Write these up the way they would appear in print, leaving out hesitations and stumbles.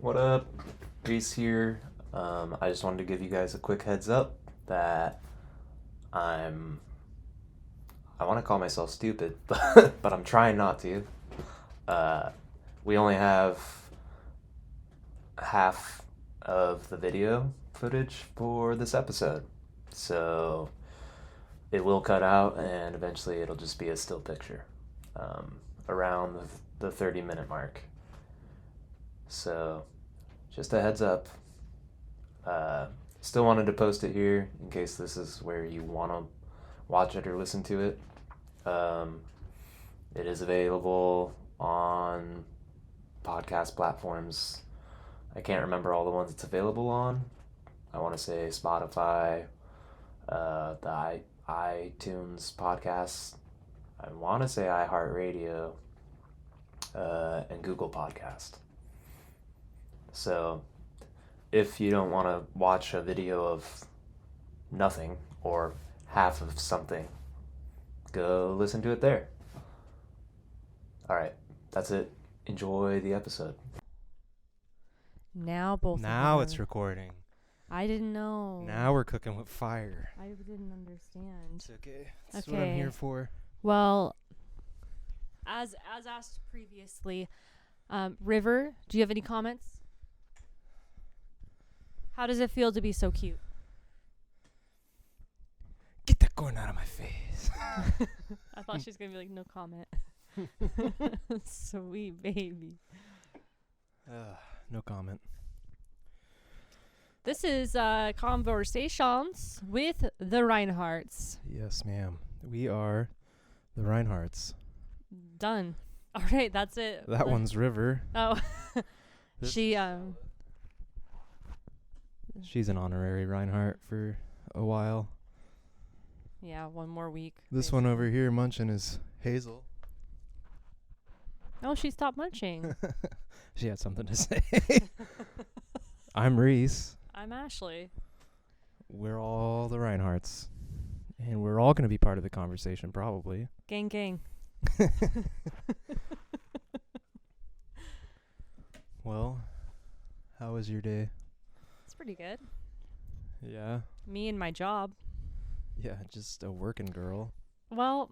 What up? Reese here. I just wanted to give you guys a quick heads up that I'm. I want to call myself stupid, but I'm trying not to. Uh, we only have half of the video footage for this episode, so it will cut out and eventually it'll just be a still picture around the 30-minute mark. So, just a heads up. Still wanted to post it here in case this is where you want to watch it or listen to it. It is available on podcast platforms. I can't remember all the ones it's available on. I want to say Spotify, the iTunes podcast. I want to say iHeart Radio, and Google Podcast. So, if you don't want to watch a video of nothing or half of something, go listen to it there. All right, that's it. Enjoy the episode. Now both. Now it's recording. I didn't know. Now we're cooking with fire. I didn't understand. It's okay. That's what I'm here for. Well, as asked previously, River, do you have any comments? How does it feel to be so cute? Get that corn out of my face. I thought she was going to be like, no comment. Sweet baby. No comment. This is Conversations with the Rhineharts. Yes, ma'am. We are the Rhineharts. Done. All right, that's it. That one's River. Oh. She's an honorary Rhinehart for a while. Yeah, one more week. This basically. one over here munching is Hazel. Oh, she stopped munching. She had something to say. I'm Reese. I'm Ashley. We're all the Rhineharts. And we're all going to be part of the conversation, probably. Gang, gang. Well, how was your day? It's pretty good. Yeah. Me and my job. Yeah, just a working girl. Well,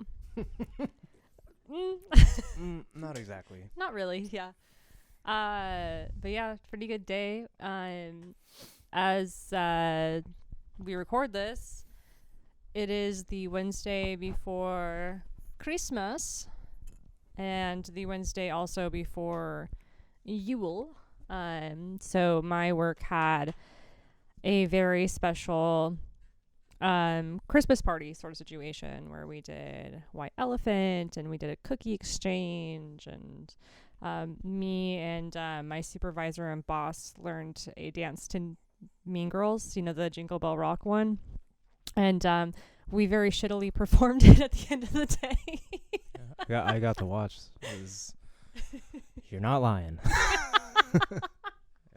Not exactly. not really, yeah. But yeah, pretty good day. As we record this, it is the Wednesday before Christmas and the Wednesday also before Yule. So my work had a very special Christmas party sort of situation where we did White Elephant and we did a cookie exchange, and me and my supervisor and boss learned a dance to Mean Girls, you know, the Jingle Bell Rock one, and we very shittily performed it at the end of the day. Yeah, I got to watch. You're not lying.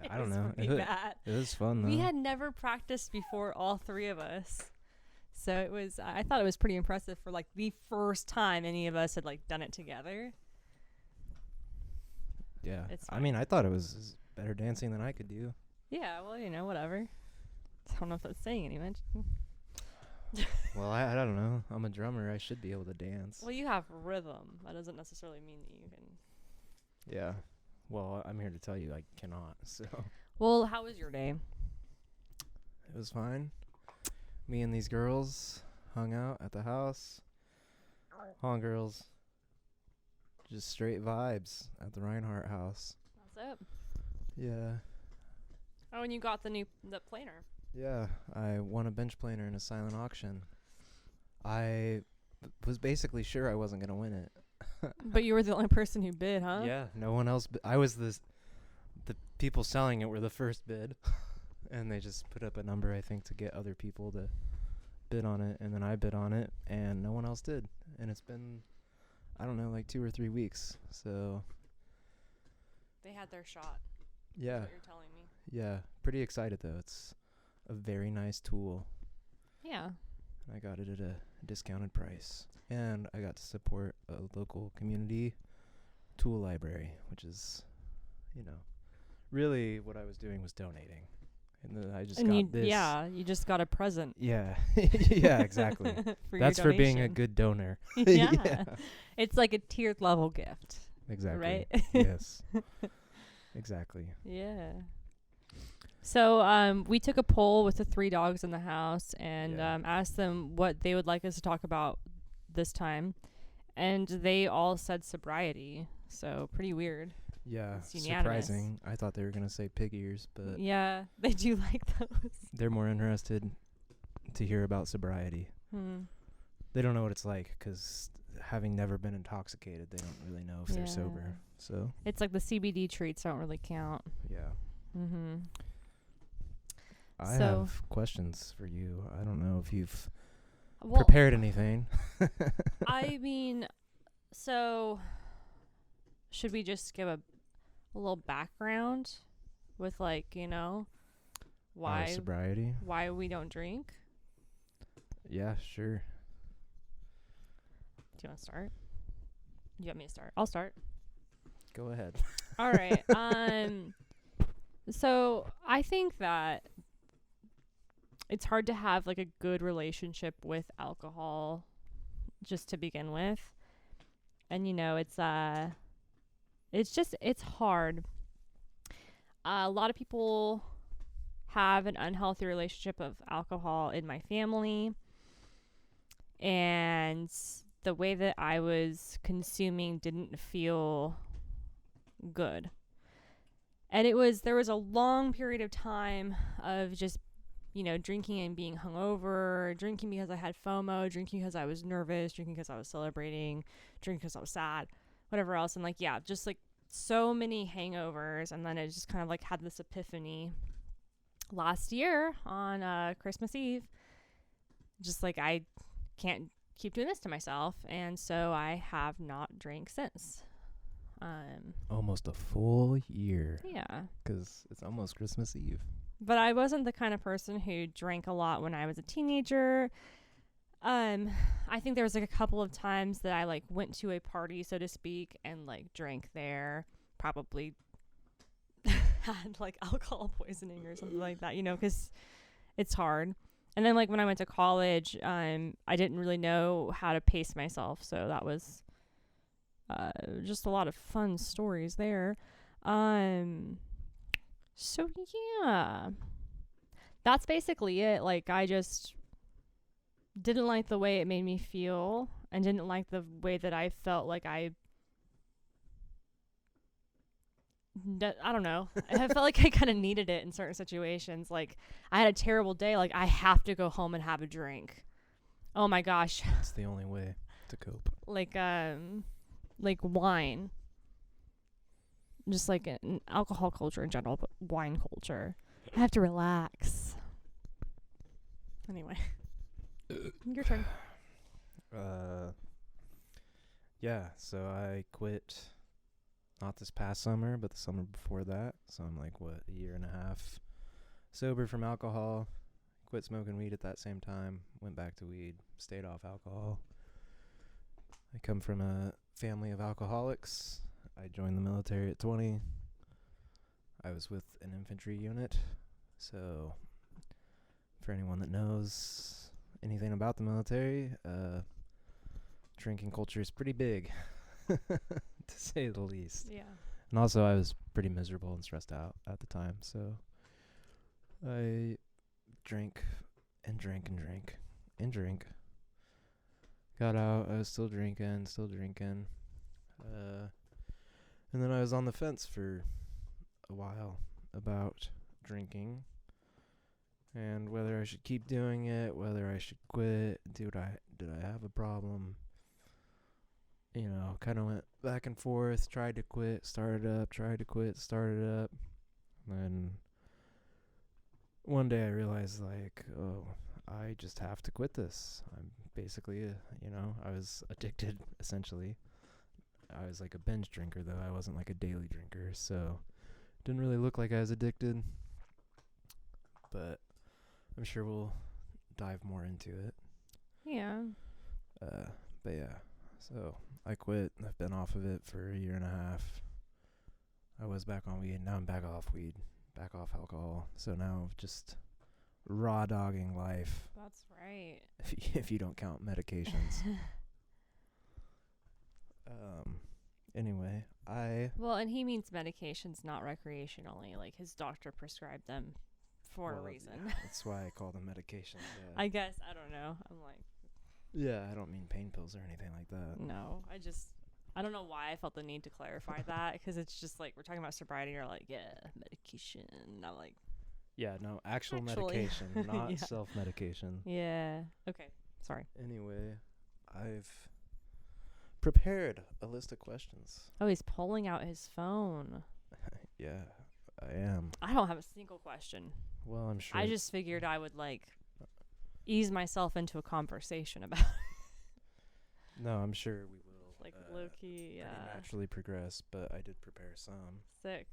I don't know. It was fun though. We had never practiced before, all three of us. So it was, I thought it was pretty impressive for like the first time any of us had like done it together. Yeah. It's I mean, I thought it was better dancing than I could do. Yeah, well, you know, whatever. I don't know if that's saying anything. Well, I don't know. I'm a drummer. I should be able to dance. Well, you have rhythm. That doesn't necessarily mean that you can. Yeah. Well, I'm here to tell you I cannot. So. Well, how was your day? It was fine. Me and these girls hung out at the house. Girls. Just straight vibes at the Rhinehart house. That's it. Yeah. Oh, and you got the planer. Yeah, I won a bench planer in a silent auction. I was basically sure I wasn't going to win it. But you were the only person who bid, huh? Yeah, no one else. I was the people selling it were the first bid. And they just put up a number, I think, to get other people to bid on it. And then I bid on it, and no one else did. And it's been, I don't know, like 2 or 3 weeks. So. They had their shot. Yeah. That's what you're telling me. Yeah. Pretty excited, though. It's a very nice tool. Yeah. I got it at a discounted price. And I got to support a local community tool library, which is, really what I was doing was donating. And then I just And got this. yeah, you just got a present. Yeah. Yeah, exactly. For That's your for being a donation. good donor. Yeah. It's like a tiered level gift. Exactly. Right? Yes. Exactly. Yeah. So we took a poll with the 3 dogs in the house and Yeah. asked them what they would like us to talk about this time. And they all said sobriety. So pretty weird. Yeah. It's unanimous. Surprising. I thought they were going to say pig ears, but Yeah, they do like those. they're more interested to hear about sobriety. They don't know what it's like because having never been intoxicated, they don't really know if they're sober. So It's like the CBD treats don't really count. yeah. Mm-hmm. I So- have questions for you. I don't know if you've Well, prepared anything. I mean, so should we just give a little background with, like, you know, Our sobriety. why we don't drink? Yeah, sure. Do you want to start? You want me to start? I'll start. Go ahead. All right. So I think that it's hard to have like a good relationship with alcohol just to begin with. And you know, it's hard. A lot of people have an unhealthy relationship of alcohol in my family. And the way that I was consuming didn't feel good. And there was a long period of time of just, you know, drinking and being hungover, drinking because I had FOMO, drinking because I was nervous, drinking because I was celebrating, drinking because I was sad, whatever else. And like, yeah, just like so many hangovers. And then I just kind of like had this epiphany last year on Christmas Eve. Just like, I can't keep doing this to myself. And so I have not drank since. Almost a full year. Yeah. Because it's almost Christmas Eve. But I wasn't the kind of person who drank a lot when I was a teenager. I think there was like a couple of times that I like went to a party, so to speak, and like drank there. Probably had like alcohol poisoning or something like that, you know, because it's hard. And then like when I went to college, I didn't really know how to pace myself, so that was just a lot of fun stories there. So yeah, that's basically it. Like, I just didn't like the way it made me feel and didn't like the way that I felt like I don't know. I felt like I kind of needed it in certain situations. Like, I had a terrible day. Like, I have to go home and have a drink. Oh my gosh. It's the only way to cope. Like wine. Just like an alcohol culture in general, but wine culture. I have to relax. Anyway. Your turn. Yeah, so I quit not this past summer, but the summer before that. So I'm like, what, a year and a half sober from alcohol. Quit smoking weed at that same time. Went back to weed. Stayed off alcohol. I come from a family of alcoholics. I joined the military at 20. I was with an infantry unit. So for anyone that knows anything about the military, drinking culture is pretty big, to say the least. Yeah. And also I was pretty miserable and stressed out at the time. So I drank and drank and drank and drank. Got out. I was still drinking. And then I was on the fence for a while about drinking and whether I should keep doing it, whether I should quit. Did I have a problem? You know, kind of went back and forth, tried to quit, started up, tried to quit, started up. And one day I realized, like, oh, I just have to quit this. I'm basically, I was addicted, essentially. I was like a binge drinker, though. I wasn't like a daily drinker, so didn't really look like I was addicted. But I'm sure we'll dive more into it. Yeah. But yeah, so I quit. I've been off of it for a year and a half. I was back on weed. Now I'm back off weed, back off alcohol. So now just raw dogging life. That's right. If you don't count medications. Anyway, Well, and he means medications, not recreationally. Like his doctor prescribed them for a reason. Yeah, that's why I call them medications. Yeah. I guess. I don't know. I'm like, Yeah, I don't mean pain pills or anything like that. no. I don't know why I felt the need to clarify that, because it's just like we're talking about sobriety. You're like, yeah, medication. And I'm like, Yeah, no, actual Actually. medication, not Yeah. self-medication. yeah. Okay. Sorry. Anyway, I've prepared a list of questions. Oh, he's pulling out his phone. Yeah, I am. I don't have a single question. Well, I'm sure. I just figured I would like ease myself into a conversation about it. No, I'm sure we will. Like low key, pretty yeah. naturally progress, but I did prepare some. Sick.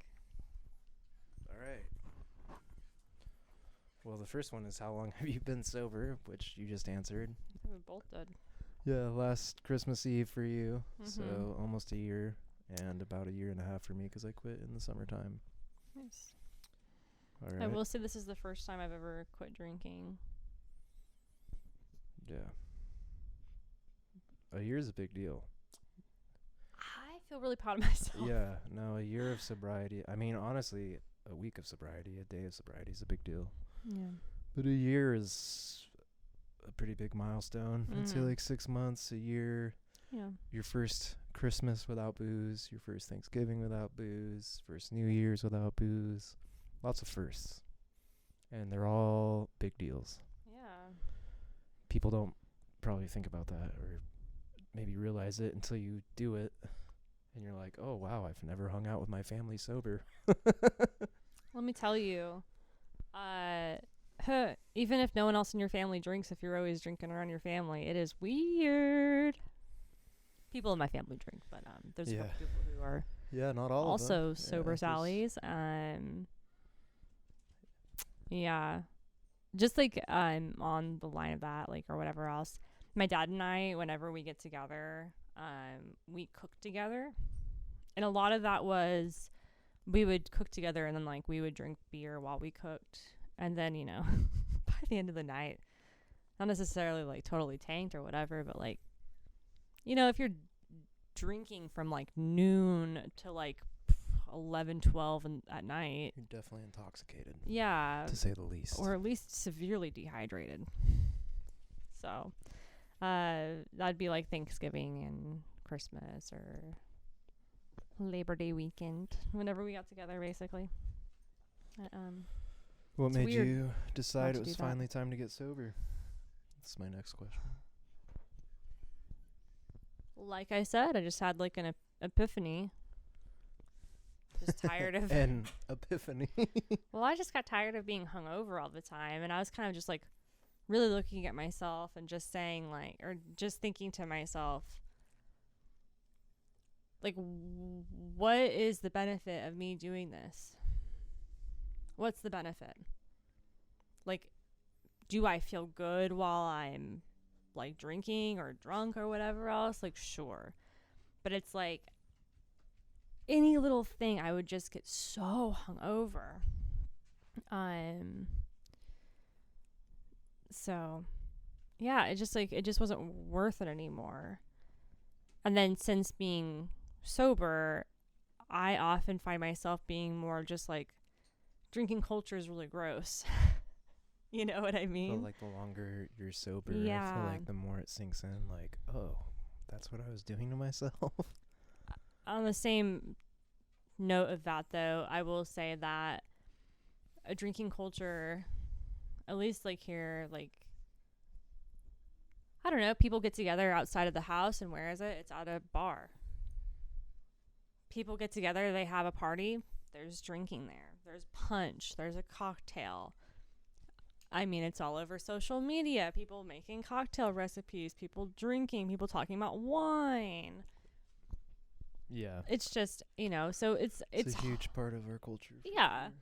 All right. Well, the first one is how long have you been sober, which you just answered. We both did. Yeah, last Christmas Eve for you, so Mhm. almost a year, and about a year and a half for me because I quit in the summertime. Nice. All right. I will say this is the first time I've ever quit drinking. Yeah. A year is a big deal. I feel really proud of myself. Yeah, no, a year of sobriety. I mean, honestly, a week of sobriety, a day of sobriety is a big deal. Yeah. But a year is a pretty big milestone. I'd say Mhm. like 6 months, a year. Yeah. Your first Christmas without booze, your first Thanksgiving without booze, first New Year's without booze. Lots of firsts. And they're all big deals. Yeah. People don't probably think about that or maybe realize it until you do it. And you're like, oh, wow, I've never hung out with my family sober. Let me tell you, even if no one else in your family drinks, if you're always drinking around your family, it is weird. People in my family drink, but there's a Yeah. couple people who are Yeah, not all also of them. sober Yeah, Sallies. Yeah, just like on the line of that, like or whatever else. My dad and I, whenever we get together, we cook together, and a lot of that was we would cook together, and then like we would drink beer while we cooked, and then by the end of the night, not necessarily like totally tanked or whatever, but like if you're drinking from like noon to like 11, 12 at night, You're definitely intoxicated, yeah, to say the least. or at least severely dehydrated. So that'd be like Thanksgiving and Christmas or Labor Day weekend, whenever we got together, basically. What it's made weird you decide to it was do that. finally time to get sober? That's my next question. Like I said, I just had like an epiphany. Just tired of An epiphany. Well, I just got tired of being hungover all the time, and I was kind of just like really looking at myself and just saying like, or just thinking to myself, like, what is the benefit of me doing this? What's the benefit? Like, do I feel good while I'm like drinking or drunk or whatever else? Like, sure. But it's like any little thing, I would just get so hungover. So yeah, it just wasn't worth it anymore. And then since being sober, I often find myself being more just like, drinking culture is really gross. You know what I mean? But like the longer you're sober, I Yeah. feel like the more it sinks in. Like, oh, that's what I was doing to myself. On the same note of that, though, I will say that a drinking culture, at least like here, like, I don't know, people get together outside of the house, and where is it? It's at a bar. People get together, they have a party, there's drinking there, there's punch, there's a cocktail. I mean, it's all over social media. People making cocktail recipes, people drinking, people talking about wine. Yeah. It's just, so it's a huge part of our culture. for Yeah. sure.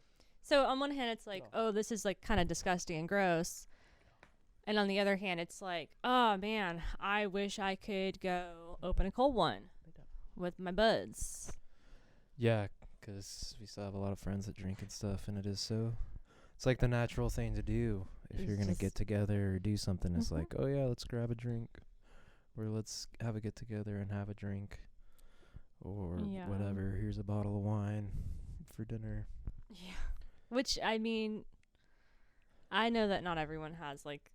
So on one hand, it's like, oh, this is like kind of disgusting and gross. And on the other hand, it's like, oh man, I wish I could go open a cold one with my buds. Yeah, 'cause we still have a lot of friends that drink and stuff, and it's like the natural thing to do if It's you're gonna just- get together or do something. It's Mhm. like, oh yeah, let's grab a drink, or let's have a get together and have a drink, or Yeah. whatever. Here's a bottle of wine for dinner. Yeah. Which, I mean, I know that not everyone has, like,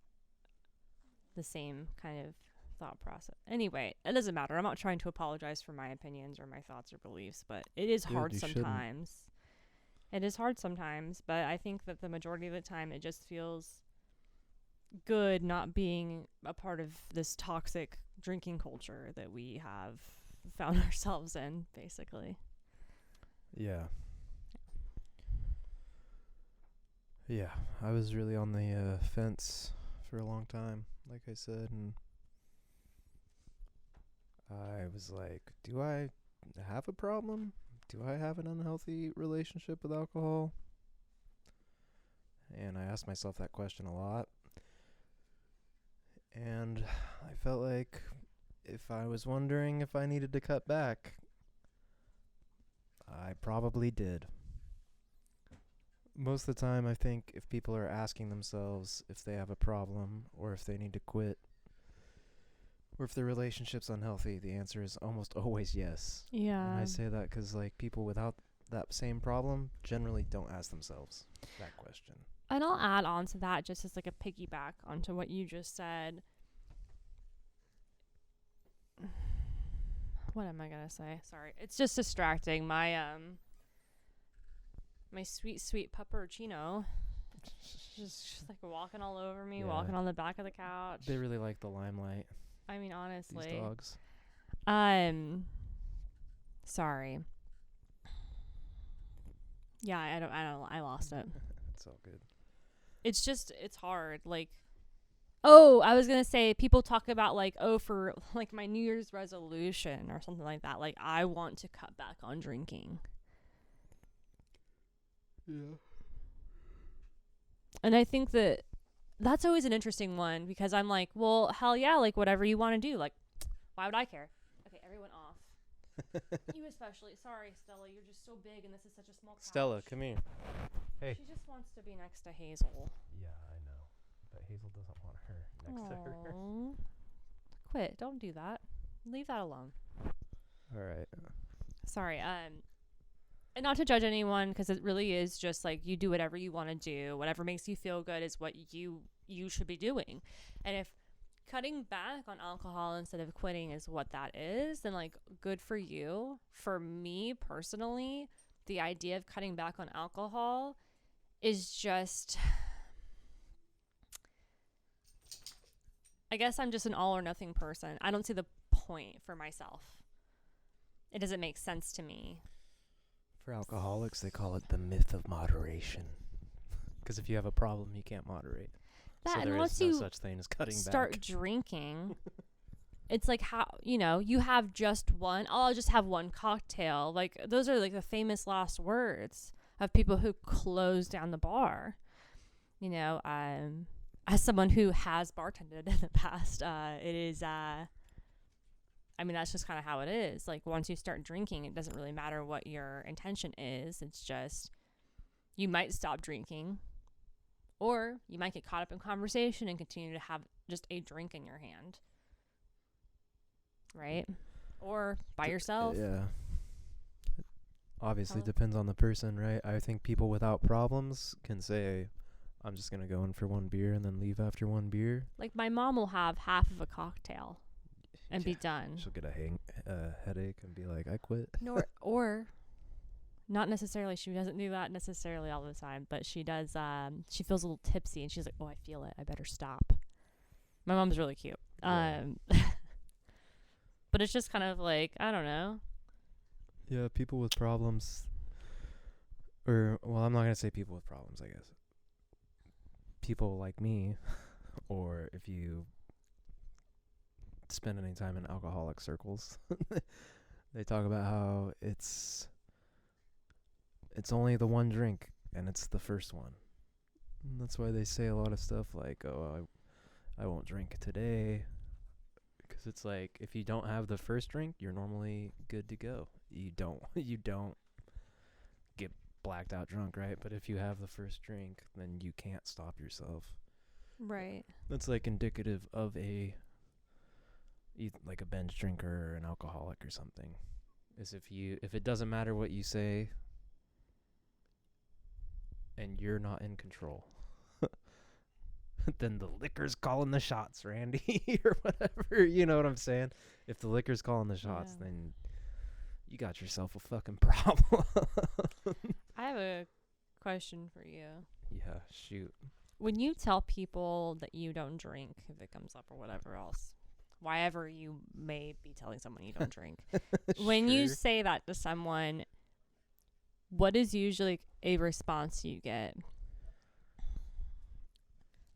the same kind of thought process. Anyway, it doesn't matter. I'm not trying to apologize for my opinions or my thoughts or beliefs, but it is Good, hard you shouldn't. sometimes. It is hard sometimes, but I think that the majority of the time it just feels good not being a part of this toxic drinking culture that we have found ourselves in, basically. Yeah. Yeah, I was really on the fence for a long time, like I said, and I was like, do I have a problem? Do I have an unhealthy relationship with alcohol? And I asked myself that question a lot. And I felt like if I was wondering if I needed to cut back, I probably did. Most of the time, I think if people are asking themselves if they have a problem or if they need to quit or if their relationship's unhealthy, the answer is almost always yes. Yeah. And I say that 'cause like people without that same problem generally don't ask themselves that question. And I'll add on to that just as like a piggyback onto what you just said. What am I gonna say? Sorry, it's just distracting. My sweet puppuccino, just like walking all over me, Yeah. walking on the back of the couch. They really like the limelight, I mean, these honestly. dogs. Sorry. Yeah, I lost it. It's all good. It's hard. Like, oh, I was going to say people talk about like, oh, for like my New Year's resolution or something like that. Like, I want to cut back on drinking. Yeah. And I think that that's always an interesting one because I'm like, well, hell yeah, like whatever you want to do. Like, why would I care? Okay, everyone off. You especially. Sorry, Stella, you're just so big and this is such a small couch. Stella, come here. Hey. She just wants to be next to Hazel. Yeah, I know. But Hazel doesn't want her next to her. Aw. Quit. Don't do that. Leave that alone. All right. Sorry. And not to judge anyone because it really is just like you do whatever you want to do. Whatever makes you feel good is what you should be doing. And if cutting back on alcohol instead of quitting is what that is, then like good for you. For me personally, the idea of cutting back on alcohol is just, I guess I'm just an all or nothing person. I don't see the point for myself. It doesn't make sense to me. For alcoholics, they call it the myth of moderation. Because if you have a problem, you can't moderate. That, so there unless is no you such thing as cutting start back. drinking, it's like how, you have just one, I'll just have one cocktail. Like those are like the famous last words of people who close down the bar. As someone who has bartended in the past, it is, that's just kind of how it is. Like once you start drinking, it doesn't really matter what your intention is. It's just, you might stop drinking or you might get caught up in conversation and continue to have just a drink in your hand. Right? Or by yourself. Yeah. Obviously Hello? depends on the person, right? I think people without problems can say, I'm just going to go in for one beer and then leave after one beer. Like my mom will have half of a cocktail and be done. She'll get a headache and be like, I quit. Or not necessarily. She doesn't do that necessarily all the time, but she does. She feels a little tipsy and she's like, oh, I feel it. I better stop. My mom's really cute. Yeah. But it's just kind of like, I don't know. Yeah, people with problems. I'm not going to say people with problems, I guess. People like me, or if you spend any time in alcoholic circles, they talk about how it's only the one drink, and it's the first one. And that's why they say a lot of stuff like, oh, I won't drink today. Because it's like, if you don't have the first drink, you're normally good to go. You don't blacked out drunk, right? But if you have the first drink, then you can't stop yourself. Right. That's like indicative of like a binge drinker or an alcoholic or something. Is if it doesn't matter what you say and you're not in control, then the liquor's calling the shots, Randy, or whatever. You know what I'm saying? If the liquor's calling the shots, then you got yourself a fucking problem. I have a question for you. Yeah, shoot. When you tell people that you don't drink, if it comes up or whatever else, why ever you may be telling someone you don't drink, when you say that to someone, what is usually a response you get?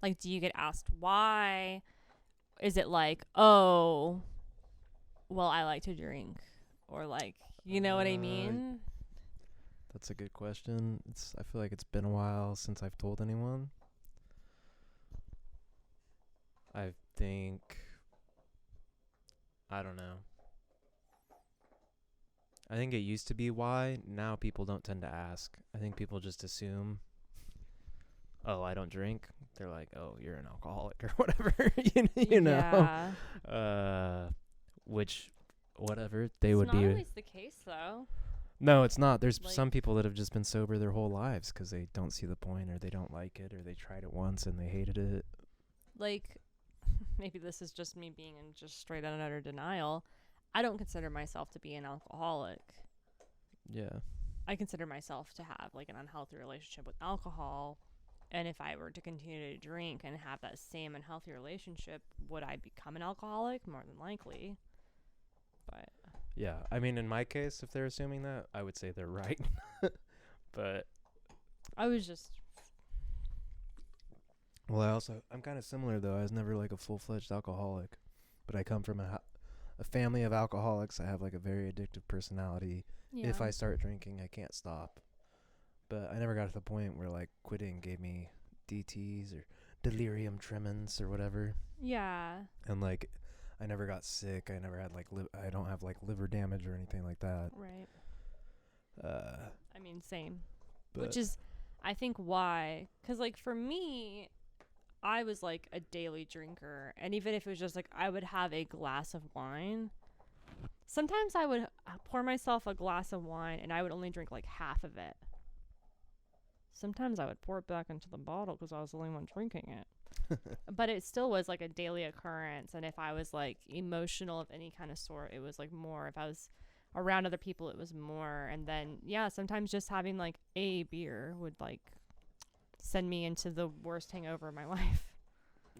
Like, do you get asked why? Is it like, oh, well, I like to drink? Or like, you know what I mean? That's a good question. I feel like it's been a while since I've told anyone. I think, I don't know. I think it used to be why. Now people don't tend to ask. I think people just assume, oh, I don't drink. They're like, oh, you're an alcoholic or whatever. you know? Which, whatever, they would be. It's not always the case, though. No, it's not. There's Like, some people that have just been sober their whole lives because they don't see the point, or they don't like it, or they tried it once and they hated it. like, maybe this is just me being in just straight out and utter denial. I don't consider myself to be an alcoholic. Yeah. I consider myself to have like an unhealthy relationship with alcohol. And if I were to continue to drink and have that same unhealthy relationship, would I become an alcoholic? More than likely. But Yeah. I mean, in my case, if they're assuming that, I would say they're right. But I was just... Well, I'm kind of similar, though. I was never like a full-fledged alcoholic. But I come from a family of alcoholics. I have like a very addictive personality. Yeah. If I start drinking, I can't stop. But I never got to the point where like quitting gave me DTs or delirium tremens or whatever. Yeah. And like I never got sick. I never had like I don't have like liver damage or anything like that. Right. I mean, same. But Which is, I think, why. Because, like, for me, I was, like, a daily drinker. And even if it was just, like, I would have a glass of wine. Sometimes I would pour myself a glass of wine and I would only drink, like, half of it. Sometimes I would pour it back into the bottle because I was the only one drinking it. But it still was, like, a daily occurrence. And if I was, like, emotional of any kind of sort, it was, like, more. If I was around other people, it was more. And then, yeah, sometimes just having, like, a beer would, like, send me into the worst hangover of my life.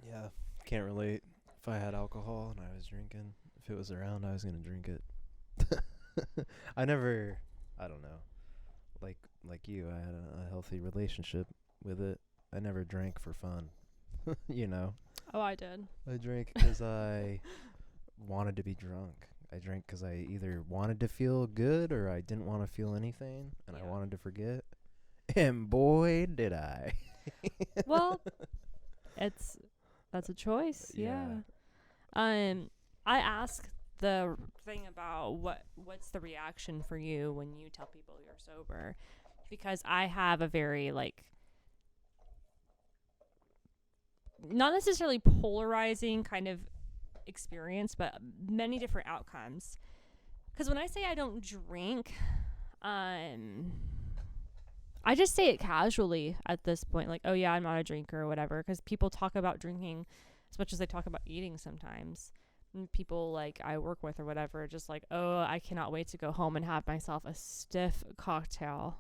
yeah, can't relate. If I had alcohol and I was drinking, if it was around, I was going to drink it. I don't know. Like you, I had a healthy relationship with it. I never drank for fun, you know. Oh, I did. I drank because I wanted to be drunk. I drank because I either wanted to feel good or I didn't want to feel anything, and I wanted to forget. And boy, did I. Well, that's a choice. Yeah. I ask the thing about what's the reaction for you when you tell people you're sober, because I have a very, like, not necessarily polarizing kind of experience, but many different outcomes. Because when I say I don't drink, I just say it casually at this point, like, oh yeah, I'm not a drinker or whatever, because people talk about drinking as much as they talk about eating sometimes. And people like I work with or whatever, just like, oh, I cannot wait to go home and have myself a stiff cocktail.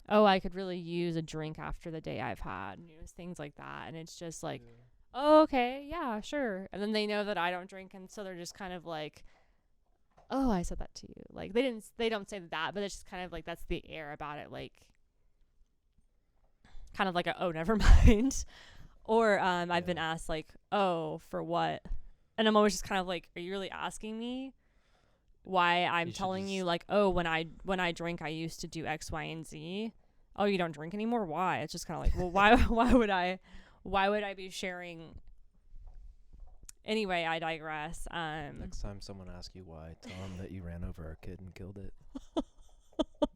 Oh, I could really use a drink after the day I've had, things like that. And it's just like, oh, okay, yeah, sure. And then they know that I don't drink, and so they're just kind of like, oh, I said that to you. Like, they don't say that, but it's just kind of like, that's the air about it, like, kind of like a, oh, never mind. Or I've been asked, like, oh, for what? And I'm always just kind of like, are you really asking me why I'm telling you, like, oh, when I drink, I used to do X, Y, and Z. Oh, you don't drink anymore? Why? It's just kind of like, well, why would I be sharing? Anyway, I digress. Next time someone asks you why, tell them that you ran over our kid and killed it.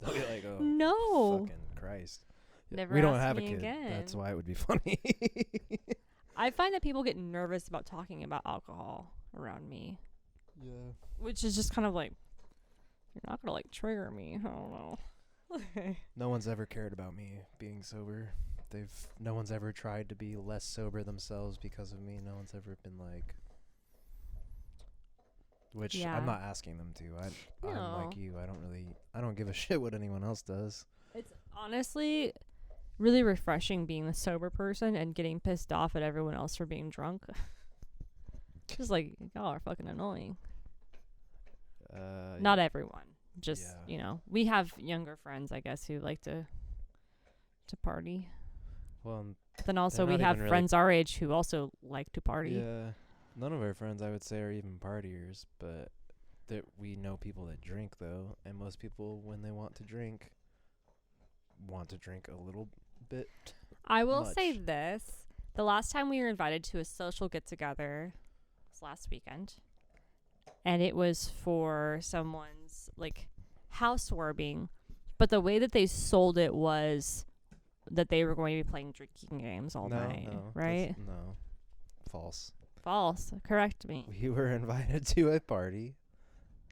They'll be like, oh, No. fucking Christ. Never We don't ask have a me kid. again. That's why it would be funny. I find that people get nervous about talking about alcohol around me, Yeah. which is just kind of like, you're not gonna like trigger me. I don't know. No one's ever cared about me being sober. No one's ever tried to be less sober themselves because of me. No one's ever been like, which Yeah. I'm not asking them to. I'm No. like you. I don't give a shit what anyone else does. It's honestly really refreshing being the sober person and getting pissed off at everyone else for being drunk. Just like, y'all are fucking annoying. Not everyone. Just, we have younger friends, I guess, who like to party. Well, But then also they're we not have even really- friends our age who also like to party. yeah. None of our friends, I would say, are even partiers, but that we know people that drink, though, and most people, when they want to drink a little bit. I will say much. this. The last time we were invited to a social get-together was last weekend. And it was for someone's, like, housewarming. But the way that they sold it was that they were going to be playing drinking games all night, right? No. False. False. Correct me. We were invited to a party,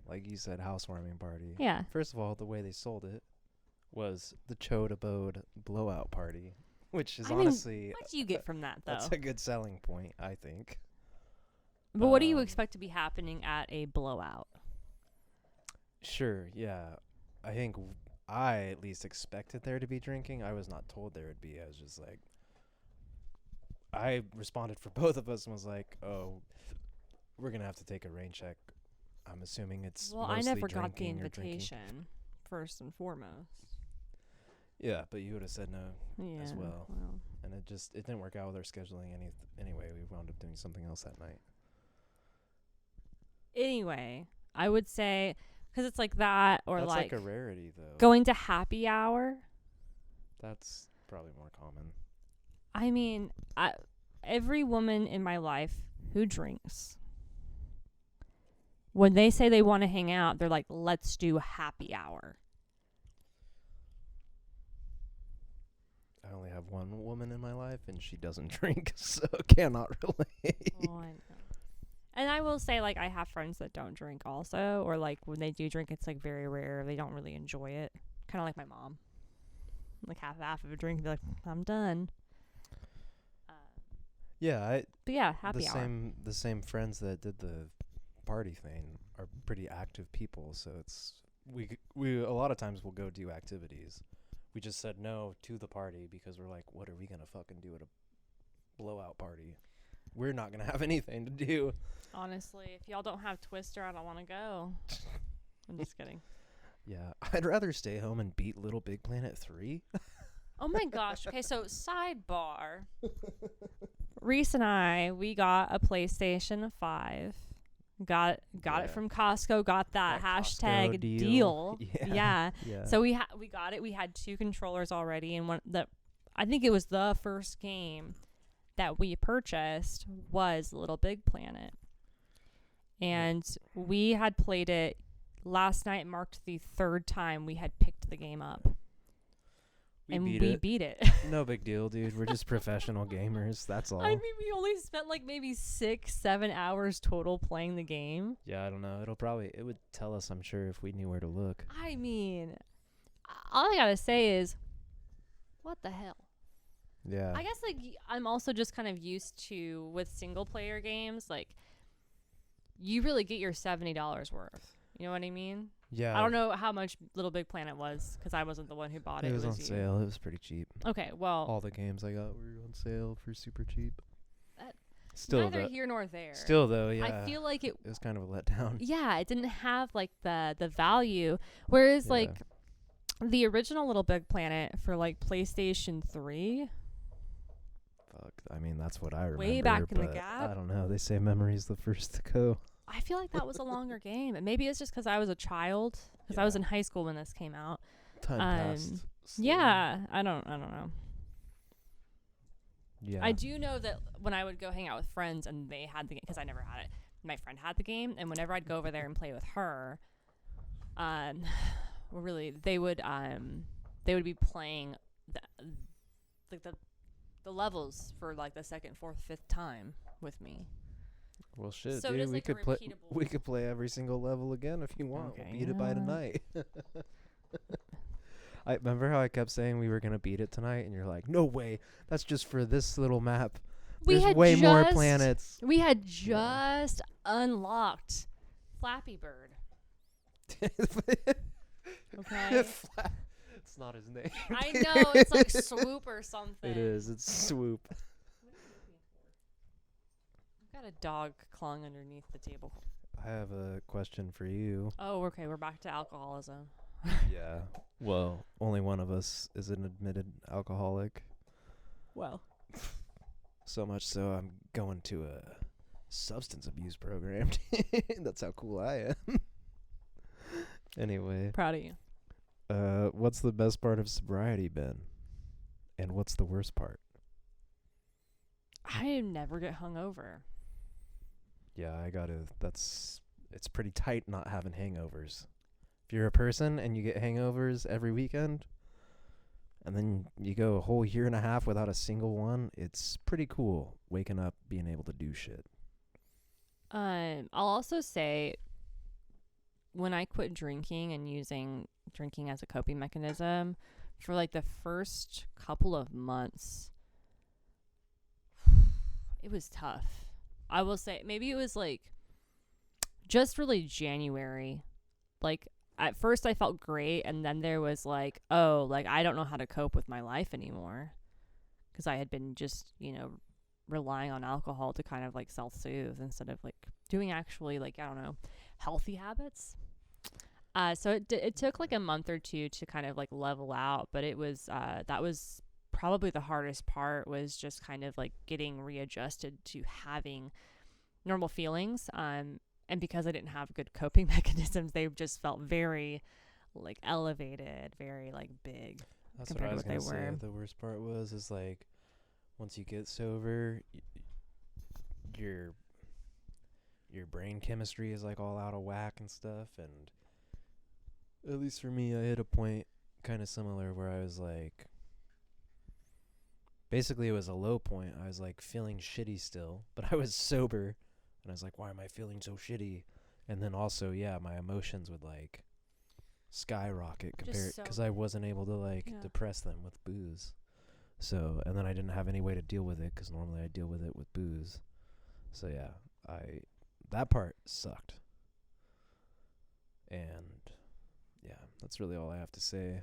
like you said, housewarming party. Yeah. First of all, the way they sold it was the Chode Abode blowout party, which is honestly What do you get from that, though? that's a good selling point, I think. But what do you expect to be happening at a blowout? Sure, yeah. I think I at least expected there to be drinking. I was not told there would be. I was just like, I responded for both of us and was like, oh, we're going to have to take a rain check. I'm assuming it's Well, I mostly never got the drinking or drinking. invitation, first and foremost. Yeah, but you would have said no Yeah. as well. And it didn't work out with our scheduling anyway. We wound up doing something else that night. Anyway, I would say, because it's like that, or That's like like a rarity, though. going to happy hour. That's probably more common. I mean, every woman in my life who drinks, when they say they want to hang out, they're like, let's do happy hour. I only have one woman in my life, and she doesn't drink, so cannot relate. Oh, I know. And I will say, like, I have friends that don't drink also, or like when they do drink, it's like very rare. They don't really enjoy it. Kind of like my mom. Like half of a drink, be like, I'm done. Yeah, But yeah, happy hour. the same friends that did the party thing are pretty active people, so it's we a lot of times we'll go do activities. We just said no to the party because we're like, what are we gonna fucking do at a blowout party? We're not gonna have anything to do. Honestly, if y'all don't have Twister, I don't want to go. I'm just kidding. Yeah, I'd rather stay home and beat Little Big Planet 3. Oh my gosh. Okay, so sidebar. Reese and I, we got a PlayStation 5. Got it from Costco. Got that hashtag Costco deal. Yeah. So we got it. We had 2 controllers already, and I think it was the first game that we purchased was Little Big Planet. And we had played it last night. Marked the 3rd time we had picked the game up. We beat it. No big deal, dude. We're just professional gamers. That's all. I mean, we only spent like maybe 6-7 hours total playing the game. Yeah, I don't know. It would tell us, I'm sure, if we knew where to look. I mean, all I gotta say is, what the hell? Yeah. I guess like I'm also just kind of used to with single player games, like you really get your $70 worth. You know what I mean? Yeah. I don't know how much Little Big Planet was because I wasn't the one who bought it. It was on you. sale. It was pretty cheap. Okay, well, All the games I got were on sale for super cheap. That- Still, neither here nor there. Still though, yeah. I feel like it was kind of a letdown. Yeah, it didn't have like the value. Whereas like the original Little Big Planet for like PlayStation 3. Fuck. I mean, that's what I remember. Way back in the but gap. I don't know. They say memory's the first to go. I feel like that was a longer game. And maybe it's just because I was a child. Because I was in high school when this came out. Time passed. slowly. Yeah, I don't know. Yeah. I do know that when I would go hang out with friends and they had the game, because I never had it, my friend had the game, and whenever I'd go over there and play with her, well, really, they would be playing the like the levels for like the second, fourth, fifth time with me. Well, shit, So it dude. is We like a could play. repeatable- We could play every single level again if you want. Okay, We'll beat it by yeah. tonight. I remember how I kept saying we were gonna beat it tonight, and you're like, "No way. That's just for this little map. We There's had way more just- planets." We had just unlocked Flappy Bird. Okay. It's not his name. I know, it's like Swoop or something. It is. It's Swoop. I've got a dog clawing underneath the table. I have a question for you. Oh, okay, we're back to alcoholism. Yeah. Well, only one of us is an admitted alcoholic. Well, So much so I'm going to a substance abuse program. That's how cool I am. Anyway, proud of you. what's the best part of sobriety been? And what's the worst part? I never get hungover. Yeah, it's pretty tight not having hangovers. If you're a person and you get hangovers every weekend, and then you go a whole year and a half without a single one, it's pretty cool waking up being able to do shit. I'll also say when I quit drinking and using drinking as a coping mechanism for like the first couple of months, it was tough. I will say maybe it was like just really January. Like at first I felt great, and then there was like, oh, like I don't know how to cope with my life anymore, because I had been just, relying on alcohol to kind of like self-soothe instead of like doing actually like, I don't know, healthy habits. So it took like a month or two to kind of like level out, but it was that was probably the hardest part, was just kind of like getting readjusted to having normal feelings. And because I didn't have good coping mechanisms, they just felt very like elevated, very like big. That's compared what I to was what gonna they say. were. The worst part is like once you get sober, your brain chemistry is like all out of whack and stuff. And at least for me, I hit a point kind of similar where I was like, basically it was a low point. I was like feeling shitty still, but I was sober, and I was like, why am I feeling so shitty? And then also, yeah, my emotions would like skyrocket compared because I wasn't able to like depress them with booze. So, and then I didn't have any way to deal with it, because normally I deal with it with booze. So yeah, that part sucked. And yeah, that's really all I have to say.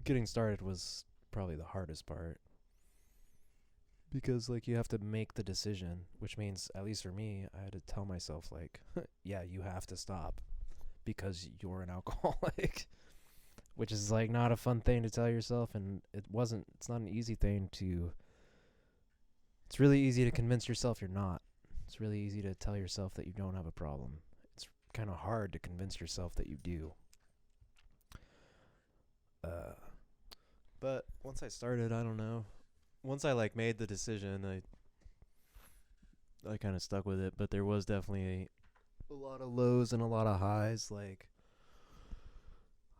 Getting started was probably the hardest part, because like you have to make the decision, which means, at least for me, I had to tell myself like, yeah, you have to stop because you're an alcoholic. Which is like not a fun thing to tell yourself, and it's not an easy thing to, it's really easy to convince yourself you're not. It's really easy to tell yourself that you don't have a problem. It's kind of hard to convince yourself that you do. But once I started, I don't know. Once I like made the decision, I kind of stuck with it, but there was definitely a lot of lows and a lot of highs. Like,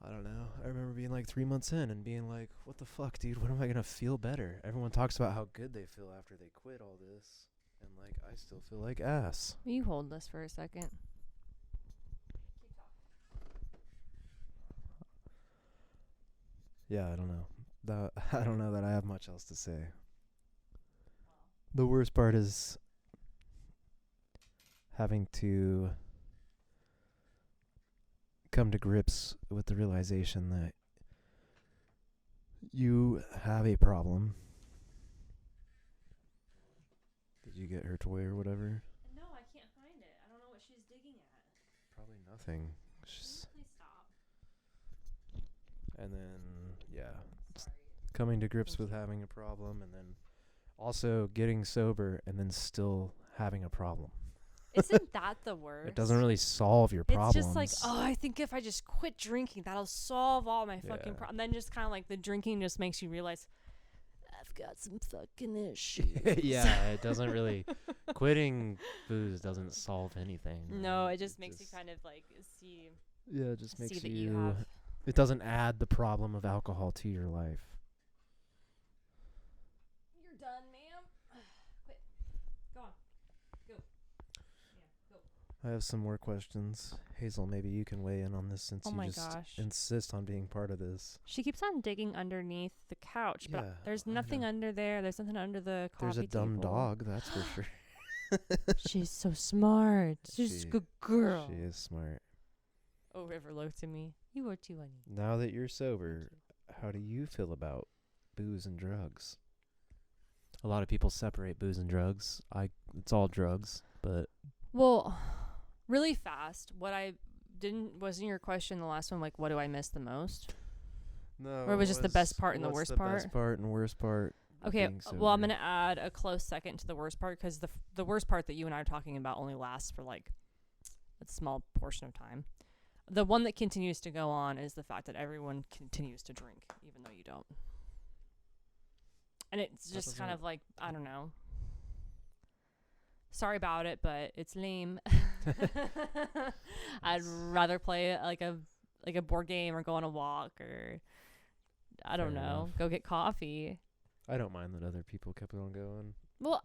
I don't know. I remember being like 3 months in and being like, what the fuck, dude? When am I going to feel better? Everyone talks about how good they feel after they quit all this. And like, I still feel like ass. Will you hold this for a second? Yeah, I don't know. I don't know that I have much else to say. The worst part is having to come to grips with the realization that you have a problem. Did you get her toy or whatever? No, I can't find it. I don't know what she's digging at. Probably nothing. Please stop. And then, yeah, coming to grips with having a problem, and then also getting sober, and then still having a problem. Isn't that the worst? It doesn't really solve your problems. It's just like, oh, I think if I just quit drinking, that'll solve all my fucking problems. Then just kind of like the drinking just makes you realize, I've got some fucking issues. Yeah, it doesn't really. Quitting booze doesn't solve anything. No, it just makes you kind of like see. Yeah, it just makes that you you have It doesn't add the problem of alcohol to your life. You're done, ma'am. Quit. Go on. Go. Yeah, go. I have some more questions. Hazel, maybe you can weigh in on this since Oh you my just gosh. insist on being part of this. She keeps on digging underneath the couch, but Yeah, there's I nothing know. under there. There's nothing under the coffee There's a dumb table. dog, that's for sure. She's so smart. She's a She- good girl. She is smart. Oh, River looked at me. You are too funny. Now that you're sober, how do you feel about booze and drugs? A lot of people separate booze and drugs. It's all drugs, but Well, really fast. Wasn't your question the last one, like, what do I miss the most? no. Or it was just the best part and the what's worst part? Best part and worst part. of Okay, being well, I'm sober? going to add a close second to the worst part because the worst part that you and I are talking about only lasts for, like, a small portion of time. The one that continues to go on is the fact that everyone continues to drink, even though you don't. And it's just kind of like, I don't know. Sorry about it, but it's lame. I'd rather play like a board game or go on a walk or I don't Fair know, enough. go get coffee. I don't mind that other people kept on going. Well,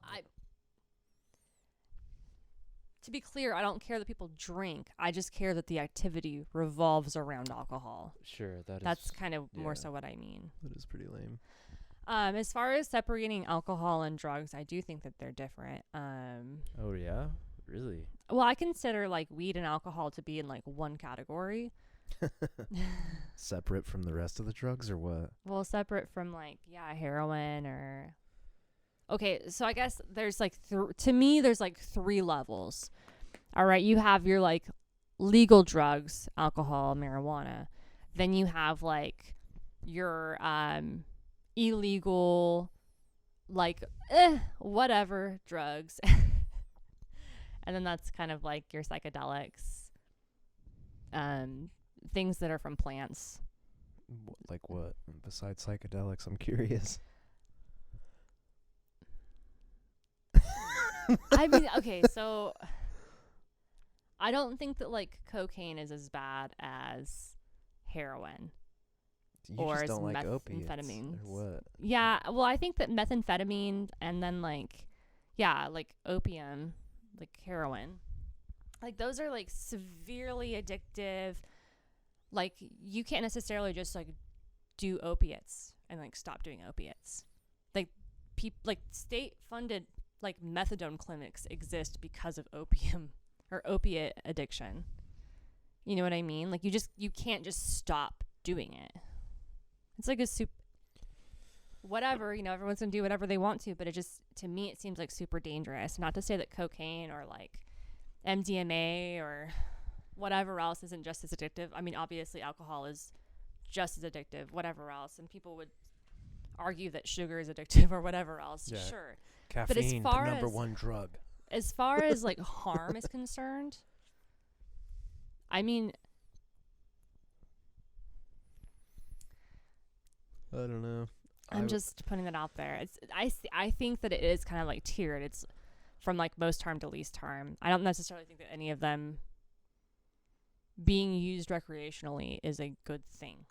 to be clear, I don't care that people drink. I just care that the activity revolves around alcohol. Sure, That's kind of more yeah. so what I mean. that is pretty lame. As far as separating alcohol and drugs, I do think that they're different. Oh yeah, really? Well, I consider like weed and alcohol to be in like one category. Separate from the rest of the drugs or what? Well, separate from like, heroin or... Okay, so I guess there's like, to me, there's like 3 levels. All right, you have your like legal drugs, alcohol, marijuana. Then you have like your illegal, like, whatever drugs. And then that's kind of like your psychedelics, things that are from plants. Like what? Besides psychedelics, I'm curious. I mean, okay, so I don't think that like cocaine is as bad as heroin. You Or just as don't like opiates methamphetamines. or what? Yeah, well, I think that methamphetamine and then like, like opium, like heroin, like those are like severely addictive. Like you can't necessarily just like do opiates and like stop doing opiates. Like like state funded like methadone clinics exist because of opium or opiate addiction. You know what I mean? Like you can't just stop doing it. It's like a whatever, everyone's gonna do whatever they want to, but it just, to me, it seems like super dangerous. Not to say that cocaine or like MDMA or whatever else isn't just as addictive. I mean, obviously alcohol is just as addictive, whatever else, and people would argue that sugar is addictive or whatever else. Yeah. Sure. Caffeine, far the number as- one drug. As far as like harm is concerned, I mean, I don't know. I'm just putting that out there. I think that it is kind of like tiered. It's from like most harm to least harm. I don't necessarily think that any of them being used recreationally is a good thing.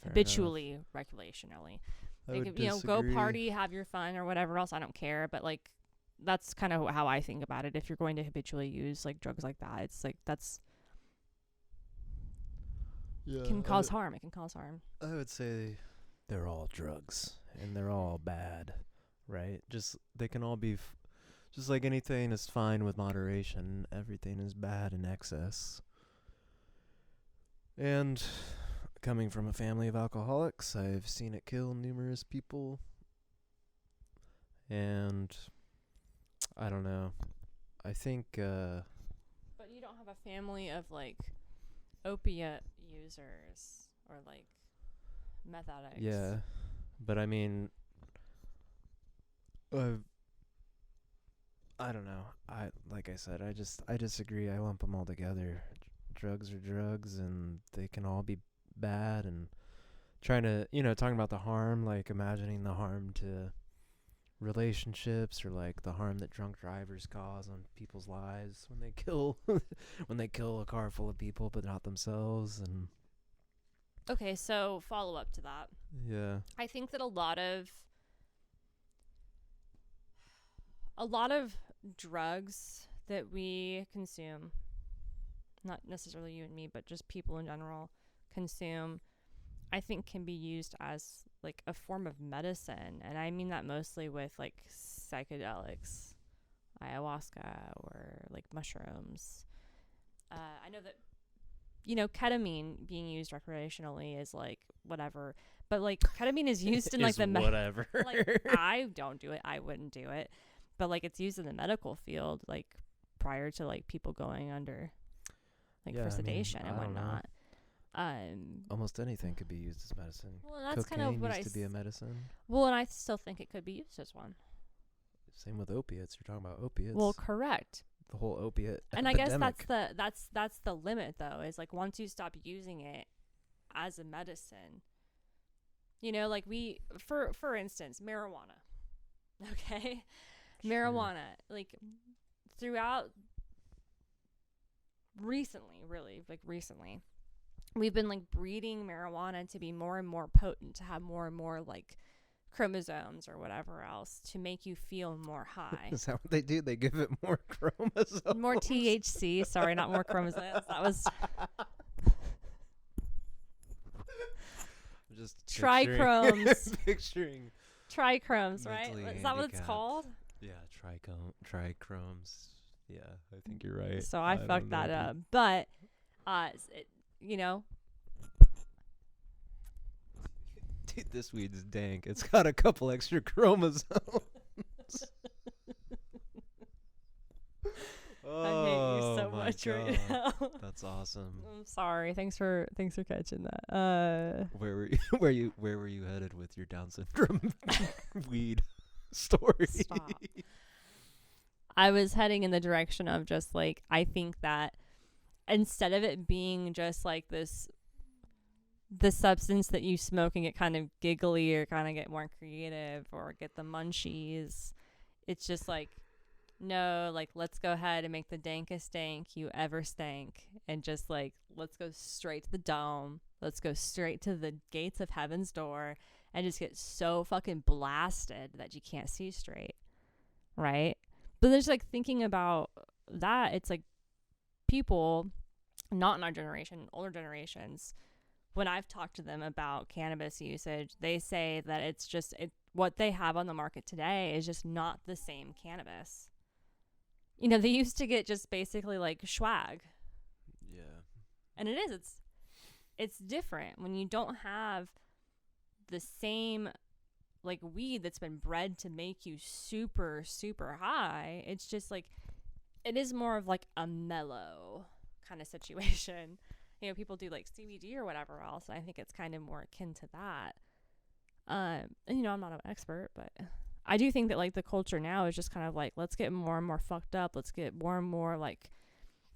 Habitually, recreationally. I Like, would go disagree. party, have your fun or whatever else. I don't care. But like, that's kind of how I think about it. If you're going to habitually use like drugs like that, it's like can cause harm. It can cause harm. I would say they're all drugs and they're all bad, right? Just they can all be just like anything is fine with moderation, everything is bad in excess. And coming from a family of alcoholics, I've seen it kill numerous people. And I don't know. I think But you don't have a family of like opiate users or like meth addicts. yeah, but I mean, I don't know. Like I said, I disagree. I lump them all together. Drugs are drugs, and they can all be bad. And trying to, talking about the harm, like imagining the harm to relationships, or like the harm that drunk drivers cause on people's lives when they kill when they kill a car full of people but not themselves. And Okay, so follow up to that. yeah, I think that a lot of drugs that we consume, not necessarily you and me, but just people in general consume, I think can be used as like a form of medicine. And I mean that mostly with like psychedelics, ayahuasca, or like mushrooms. I know that, ketamine being used recreationally is like whatever, but like ketamine is used in like the whatever. like I don't do it. I wouldn't do it, but like it's used in the medical field, like prior to like people going under, like for sedation and whatnot. Almost anything could be used as medicine. Well, that's Cocaine kind of what used to be a medicine. Well, and I still think it could be used as one. Same with opiates. You're talking about opiates. Well, correct. The whole opiate And epidemic. I guess that's the limit, though, is like once you stop using it as a medicine, like for instance, marijuana. Okay, Sure. marijuana, like throughout recently, we've been like breeding marijuana to be more and more potent, to have more and more like chromosomes or whatever else to make you feel more high. Is that what they do? They give it more chromosomes? More THC. Sorry, not more chromosomes. That was just trichromes. Picturing Trichromes, right? mentally Is that what it's handicapped. called? Yeah, trichromes. Yeah, I think you're right. So I don't fucked know, that dude. up. But, Dude, this weed's dank. It's got a couple extra chromosomes. I hate you so Oh my much right God. now. That's awesome. I'm sorry. Thanks for catching that. Where were you? Where were you headed with your Down syndrome weed story? Stop. I was heading in the direction of just like, I think that instead of it being just like the substance that you smoke and get kind of giggly or kind of get more creative or get the munchies, it's just like, no, like, let's go ahead and make the dankest dank you ever stank, and just like, let's go straight to the dome, let's go straight to the gates of heaven's door and just get so fucking blasted that you can't see straight, right? But there's like, thinking about that, it's like people not in our generation, older generations, when I've talked to them about cannabis usage, they say that it's just what they have on the market today is just not the same cannabis. They used to get just basically like swag. Yeah. And it is. It's different when you don't have the same like weed that's been bred to make you super, super high. It's just like, it is more of like a mellow kind of situation. People do like CBD or whatever else. And I think it's kind of more akin to that. And I'm not an expert, but I do think that like the culture now is just kind of like, let's get more and more fucked up. Let's get more and more like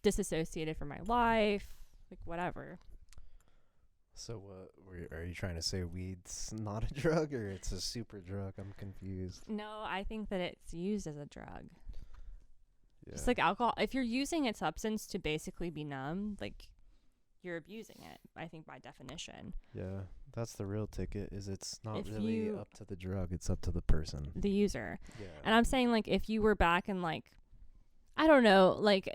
disassociated from my life, like whatever. So what are you trying to say? Weed's not a drug, or it's a super drug? I'm confused. No, I think that it's used as a drug. Yeah. Just like alcohol. If you're using a substance to basically be numb, like, you're abusing it, I think, by definition. Yeah, that's the real ticket. Is it's not If really you- up to the drug; it's up to the person. The user. Yeah. And I'm saying, like, if you were back in, like, I don't know, like,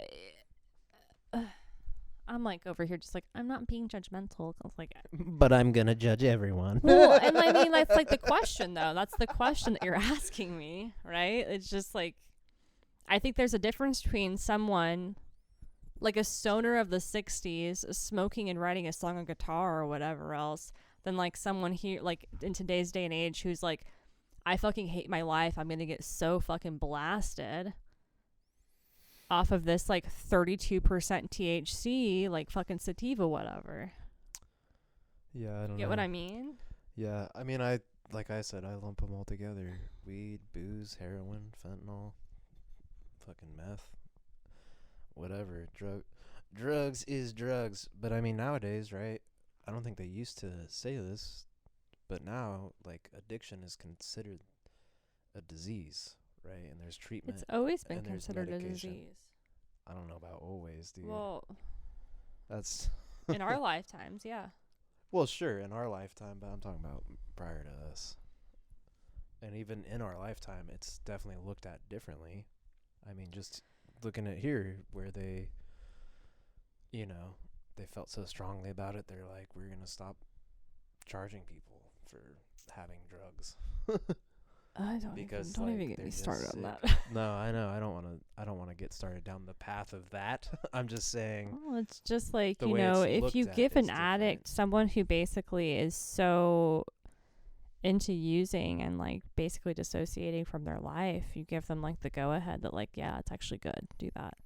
I'm, like, over here just, like, I'm not being judgmental. I was like, But I'm gonna judge everyone. well, and I mean, that's, like, the question, though. That's the question that you're asking me, right? It's just, like, I think there's a difference between someone, like a stoner of the 60s, smoking and writing a song on guitar or whatever else, than, like, someone here, like, in today's day and age who's, like, I fucking hate my life. I'm going to get so fucking blasted off of this, like, 32% THC, like, fucking sativa, whatever. Yeah, I don't know. Get what I mean? Yeah, I mean, like I said, I lump them all together. Weed, booze, heroin, fentanyl, fucking meth, whatever. Drugs is drugs. But I mean, nowadays, right? I don't think they used to say this, but now, like, addiction is considered a disease, right? And there's treatment. It's always been and there's considered a medication. disease. I don't know about always, dude. Well, That's in our lifetimes, yeah. well, sure, in our lifetime, but I'm talking about prior to us. And even in our lifetime, it's definitely looked at differently. I mean, just looking at here where they, you know, they felt so strongly about it, they're like, we're going to stop charging people for having drugs. Because don't like, even get they're me just started on sick. that. No, I know. I don't want to get started down the path of that. I'm just saying. Well, it's just like, The you way know, it's if looked you at give is an addict, someone who basically is so into using and like basically dissociating from their life, you give them like the go ahead that like, yeah, it's actually good. Do that.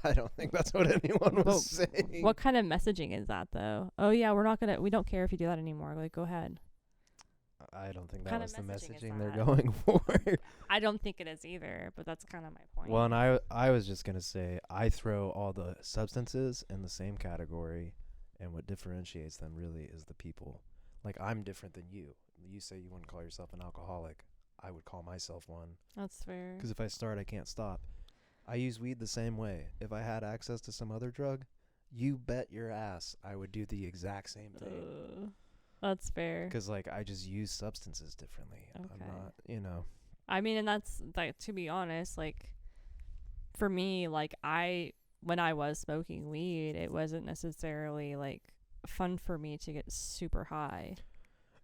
I don't think that's what anyone was But saying. what kind of messaging is that though? Oh yeah, we don't care if you do that anymore. Like, go ahead. I don't think that Kind was of the messaging is messaging they're that? going for. I don't think it is either, but that's kind of my point. Well, and I was just going to say, I throw all the substances in the same category, and what differentiates them really is the people. Like, I'm different than you. You say you wouldn't call yourself an alcoholic. I would call myself one. That's fair. Because if I start, I can't stop. I use weed the same way. If I had access to some other drug, you bet your ass I would do the exact same thing. That's fair. Because, like, I just use substances differently. I'm Okay. not, you know. I mean, and that's like, to be honest, like for me, like when I was smoking weed, it wasn't necessarily like fun for me to get super high.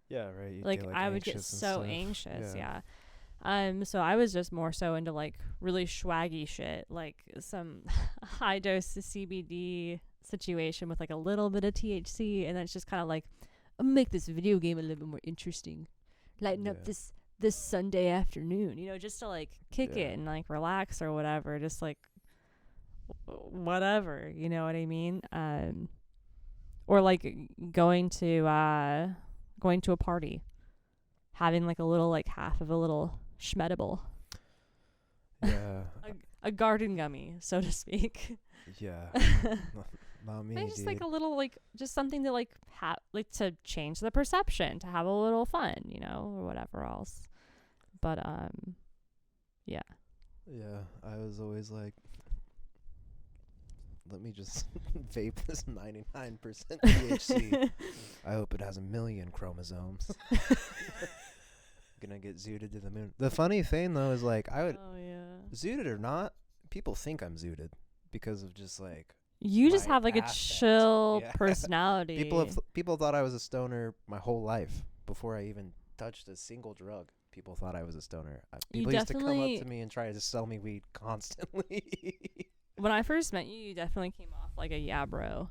Yeah, right. You'd Like, get, I would get anxious and so stuff. anxious, yeah. So I was just more so into like really swaggy shit, like some high dose CBD situation with like a little bit of THC, and then it's just kind of like, I'm gonna make this video game a little bit more interesting, lighten up Yeah. this Sunday afternoon, you know, just to like kick Yeah. it and like relax or whatever, just like whatever, you know what I mean? Or like going to a party, having like a little like half of a little schmedible, Yeah. a garden gummy, so to speak. Yeah. Not me, Maybe just dude. like a little like just something to like have like to change the perception, to have a little fun, you know, or whatever else. But yeah. Yeah, I was always like, let me just vape this 99% THC. I hope it has 1 million chromosomes. Gonna get zooted to the moon. The funny thing though is like, I would Oh yeah. zooted or not, people think I'm zooted because of just like You just my have like a affect. chill Yeah. personality. people thought I was a stoner my whole life before I even touched a single drug. People thought I was a stoner. People used to come up definitely- to me and try to sell me weed constantly. When I first met you, you definitely came off like a yeah bro.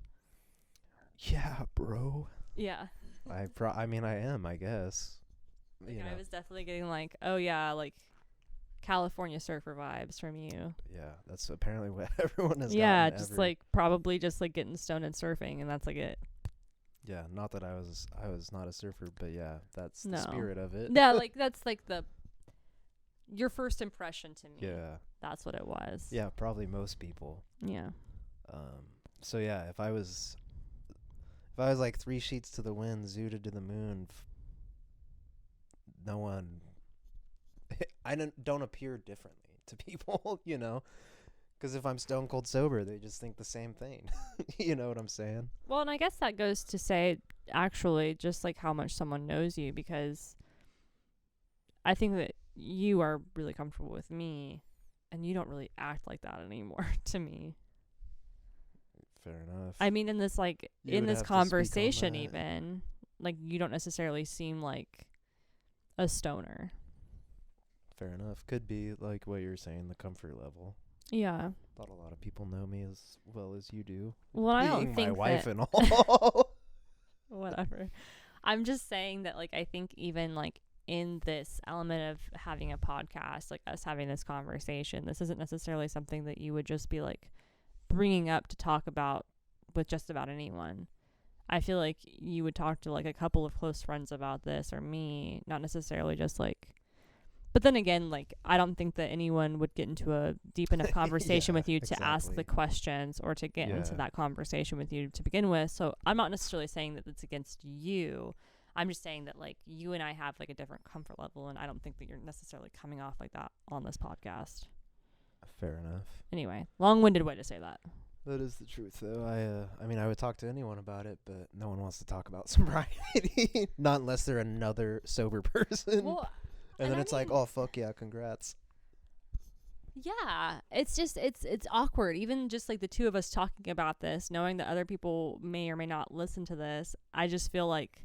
Yeah, bro. Yeah. I mean, I am, I guess. Like, You know. I was definitely getting like, oh yeah, like California surfer vibes from you. Yeah, that's apparently what everyone has. Yeah, gotten just ever. like probably just like getting stoned and surfing, and that's like it. Yeah, not that I was not a surfer, but yeah, that's No. the spirit of it. Yeah, like that's like your first impression to me. Yeah, That's what it was. yeah, probably most people. Yeah. So yeah, if I was like 3 sheets to the wind, zooted to the moon, no one. I don't appear differently to people, you know, because if I'm stone cold sober, they just think the same thing. You know what I'm saying? Well, and I guess that goes to say actually just like how much someone knows you, because I think that you are really comfortable with me and you don't really act like that anymore to me. Fair enough. I mean, in this like You in would this have to speak on conversation that. even, like you don't necessarily seem like a stoner. Fair enough. Could be like what you're saying, the comfort level. Yeah. Thought a lot of people know me as well as you do. Well, I don't Being think my wife that and all. whatever. I'm just saying that like I think even like in this element of having a podcast, like us having this conversation, this isn't necessarily something that you would just be like bringing up to talk about with just about anyone. I feel like you would talk to like a couple of close friends about this, or me, not necessarily just like. But then again, like I don't think that anyone would get into a deep enough conversation Yeah, with you to ask exactly. the questions or to get into Yeah. that conversation with you to begin with. So I'm not necessarily saying that it's against you. I'm just saying that like you and I have like a different comfort level, and I don't think that you're necessarily coming off like that on this podcast. Fair enough. Anyway, long-winded way to say that. That is the truth, though. I mean, I would talk to anyone about it, but no one wants to talk about sobriety. Not unless they're another sober person. Well, and then I it's like, mean- oh, fuck yeah, congrats. Yeah, it's just it's awkward. Even just like the two of us talking about this, knowing that other people may or may not listen to this, I just feel like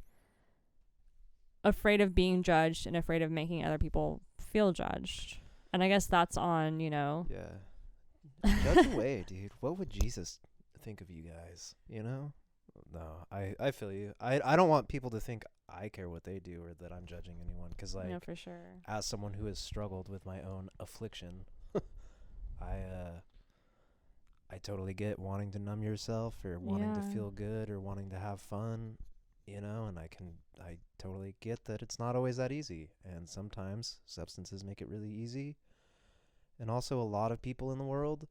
afraid of being judged and afraid of making other people feel judged. And I guess that's on, you know. Yeah. Judge away, dude. What would Jesus think of you guys? You know? No, I feel you. I don't want people to think I care what they do or that I'm judging anyone. Because, like, No, for sure. as someone who has struggled with my own affliction, I totally get wanting to numb yourself or wanting to Yeah. feel good or wanting to have fun, you know, and I totally get that it's not always that easy. And sometimes substances make it really easy. And also a lot of people in the world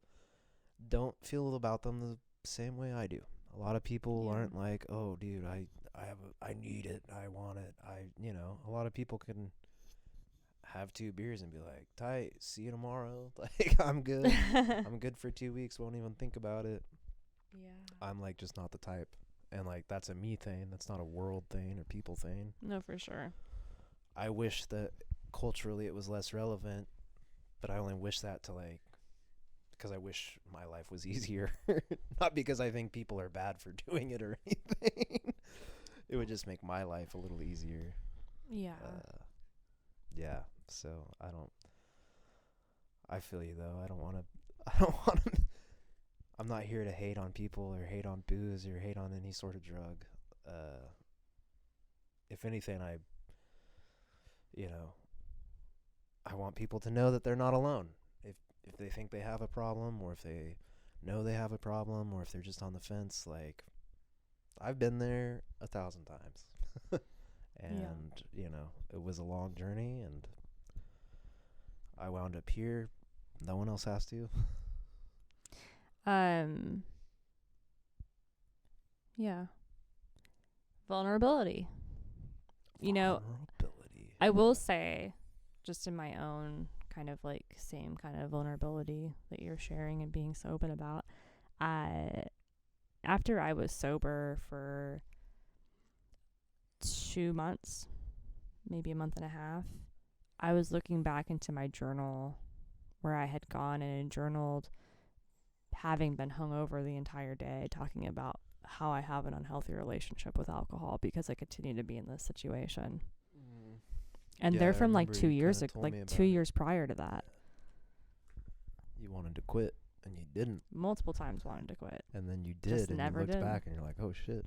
don't feel about them the same way I do. A lot of people Yeah. aren't like, "Oh, dude, I need it. I want it." A lot of people can have 2 beers and be like, "Tight, see you tomorrow." Like, I'm good. I'm good for 2 weeks. Won't even think about it. Yeah. I'm like just not the type. And like that's a me thing. That's not a world thing or people thing. No, for sure. I wish that culturally it was less relevant, but I only wish that to like because I wish my life was easier. Not because I think people are bad for doing it or anything. It would just make my life a little easier. Yeah. Yeah. So I feel you though. I don't want to, I'm not here to hate on people or hate on booze or hate on any sort of drug. If anything, I want people to know that they're not alone. If they think they have a problem or if they know they have a problem or if they're just on the fence, like I've been there 1,000 times. And, it was a long journey and I wound up here. No one else has to. Yeah. Vulnerability. Vulnerability. I will say, just in my own kind of like same kind of vulnerability that you're sharing and being so open about, after I was sober for 2 months, maybe a month and a half, I was looking back into my journal where I had gone and journaled having been hungover the entire day, talking about how I have an unhealthy relationship with alcohol because I continue to be in this situation. And Yeah, they're I from like remember 2 you years kinda told me like about 2 it. years prior to that. You wanted to quit and you didn't. Multiple times wanted to quit. And then you Just did and never you looked did. back and you're like, oh shit.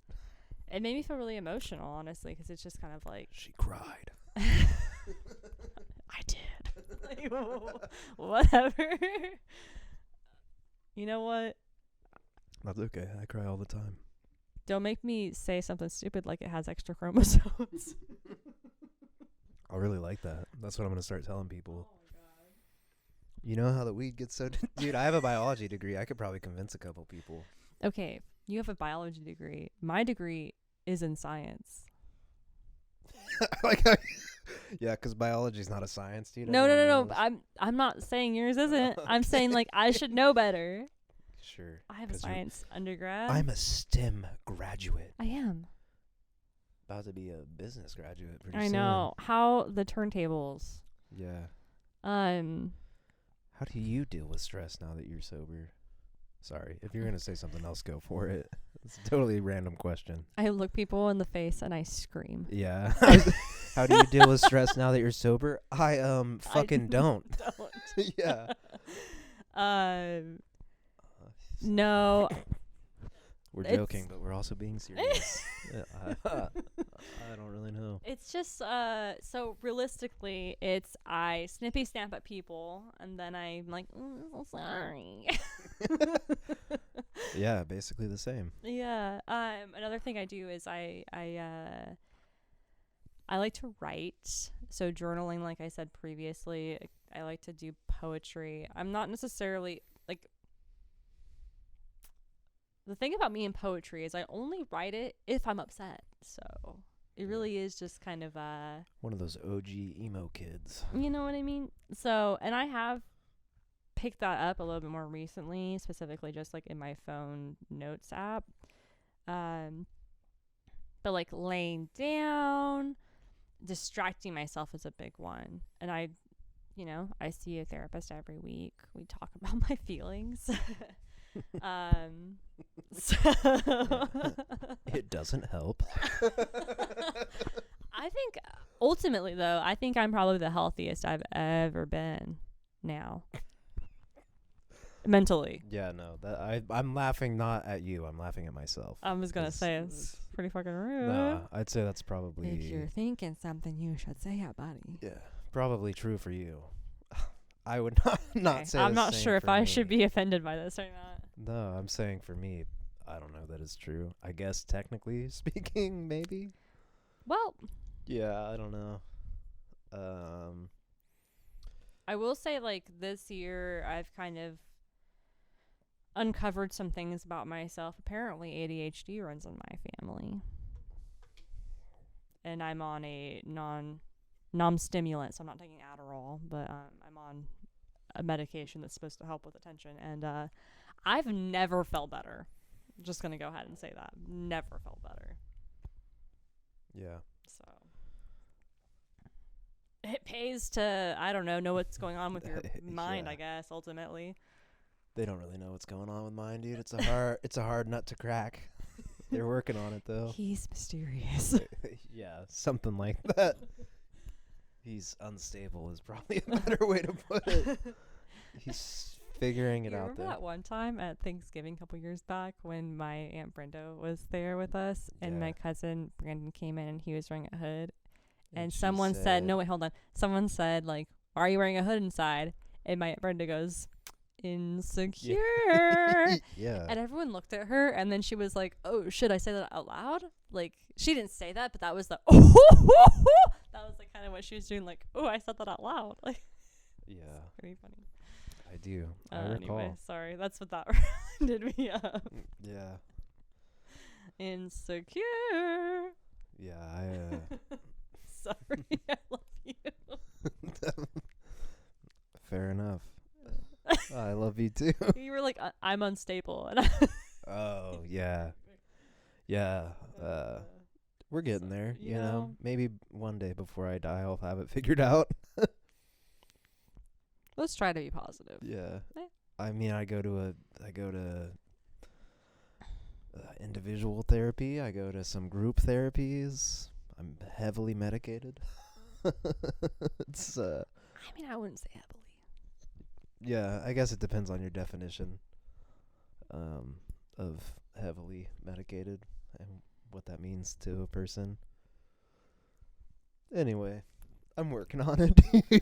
It made me feel really emotional, honestly, because it's just kind of like She cried. I did. Like, whatever. You know what? That's okay. I cry all the time. Don't make me say something stupid like it has extra chromosomes. I really like that. That's what I'm going to start telling people. You know how the weed gets so... Dude, I have a biology degree. I could probably convince a couple people. Okay, you have a biology degree. My degree is in science. Like how... Yeah, because biology's not a science, dude. No. Everyone knows. I'm not saying yours isn't. I'm saying like I should know better. Sure. I have a 'Cause science undergrad. I'm a STEM graduate. I am. About to be a business graduate pretty I soon. know. How the turntables. Yeah. How How do you deal with stress now that you're sober? Sorry. If you're going to say something else, go for it. It's a totally random question. I look people in the face and I scream. Yeah. How do you deal with stress now that you're sober? I fucking don't. Yeah. No. We're It's- joking, but we're also being serious. I don't really know. It's just so realistically, it's I snippy snap at people and then I'm like, so sorry. Yeah, basically the same. Yeah. Another thing I do is I like to write. So journaling, like I said previously, I like to do poetry. I'm not necessarily like. The thing about me and poetry is I only write it if I'm upset. So It really is just kind of One of those OG emo kids. you know what I mean? So, and I have picked that up a little bit more recently, specifically just like in my phone notes app. But like laying down, distracting myself is a big one. And I see a therapist every week. We talk about my feelings. So It doesn't help. I think ultimately though, I think I'm probably the healthiest I've ever been now. Mentally. Yeah, no. I'm laughing not at you. I'm laughing at myself. I was going to say it's pretty fucking rude. No, I'd say that's probably... If you're thinking something, you should say it, buddy. Yeah, probably true for you. I would not say I'm the not same sure if for I me. should be offended by this or not. No, I'm saying for me, I don't know that it's true. I guess technically speaking, maybe. Well, Yeah, I don't know. I will say, like, this year I've kind of uncovered some things about myself. Apparently ADHD runs in my family. And I'm on a non-stimulant, so I'm not taking Adderall, but I'm on a medication that's supposed to help with attention. And I've never felt better. I'm just going to go ahead and say that. Never felt better. Yeah. So it pays to, I don't know what's going on with your mind, Yeah. I guess, ultimately. They don't really know what's going on with mine, dude. It's a hard nut to crack. They're working on it though. He's mysterious. Yeah, something like that. He's unstable is probably a better way to put it. He's figuring it You out remember there. that one time at Thanksgiving a couple years back when my Aunt Brenda was there with us and my Yeah. cousin Brandon came in and he was wearing a hood and she someone said, no, wait, hold on. Someone said, like, why are you wearing a hood inside? And my Aunt Brenda goes, insecure. Yeah. And everyone looked at her and then she was like, oh, should I say that out loud? Like, she didn't say that, but that was the, that was like kind of what she was doing. Like, oh, I said that out loud. Like, Yeah, pretty funny. I do. I recall. Anyway, sorry. That's what that reminded me of. Yeah. Insecure. Yeah, Sorry, I love you. fair enough. I love you too. You were like, I'm unstable. And Oh, yeah. Yeah. We're getting there, you know. Maybe one day before I die I'll have it figured out. Let's try to be positive. Yeah. Eh. I mean, I go to individual therapy. I go to some group therapies. I'm heavily medicated. It's I mean, I wouldn't say heavily. yeah, I guess it depends on your definition of heavily medicated and what that means to a person. Anyway, I'm working on it,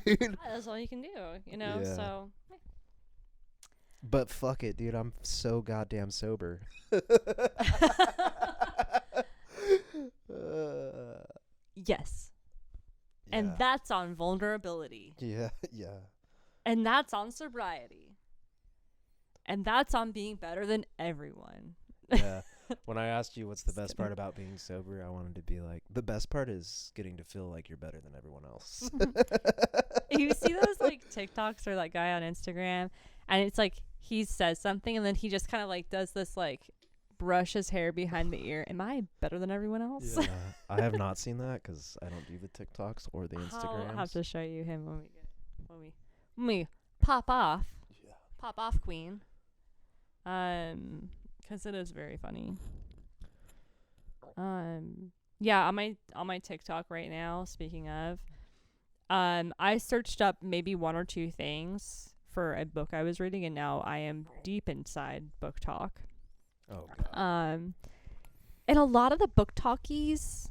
dude. That's all you can do, you know? Yeah. So, But fuck it, dude. I'm so goddamn sober. yes. And that's on vulnerability. Yeah, yeah. And that's on sobriety. And that's on being better than everyone. Yeah. When I asked you what's the best part about being sober, I wanted to be like, the best part is getting to feel like you're better than everyone else. You see those like TikToks or that guy on Instagram and it's like he says something and then he just kind of like does this like brush his hair behind the ear. Am I better than everyone else? Yeah. I have not seen that because I don't do the TikToks or the Instagrams. I'll have to show you him when we pop off. Yeah. Pop off, Queen. Because it is very funny. Yeah, on my TikTok right now, speaking of, I searched up maybe one or two things for a book I was reading, and now I am deep inside book talk. Oh, God. And a lot of the book talkies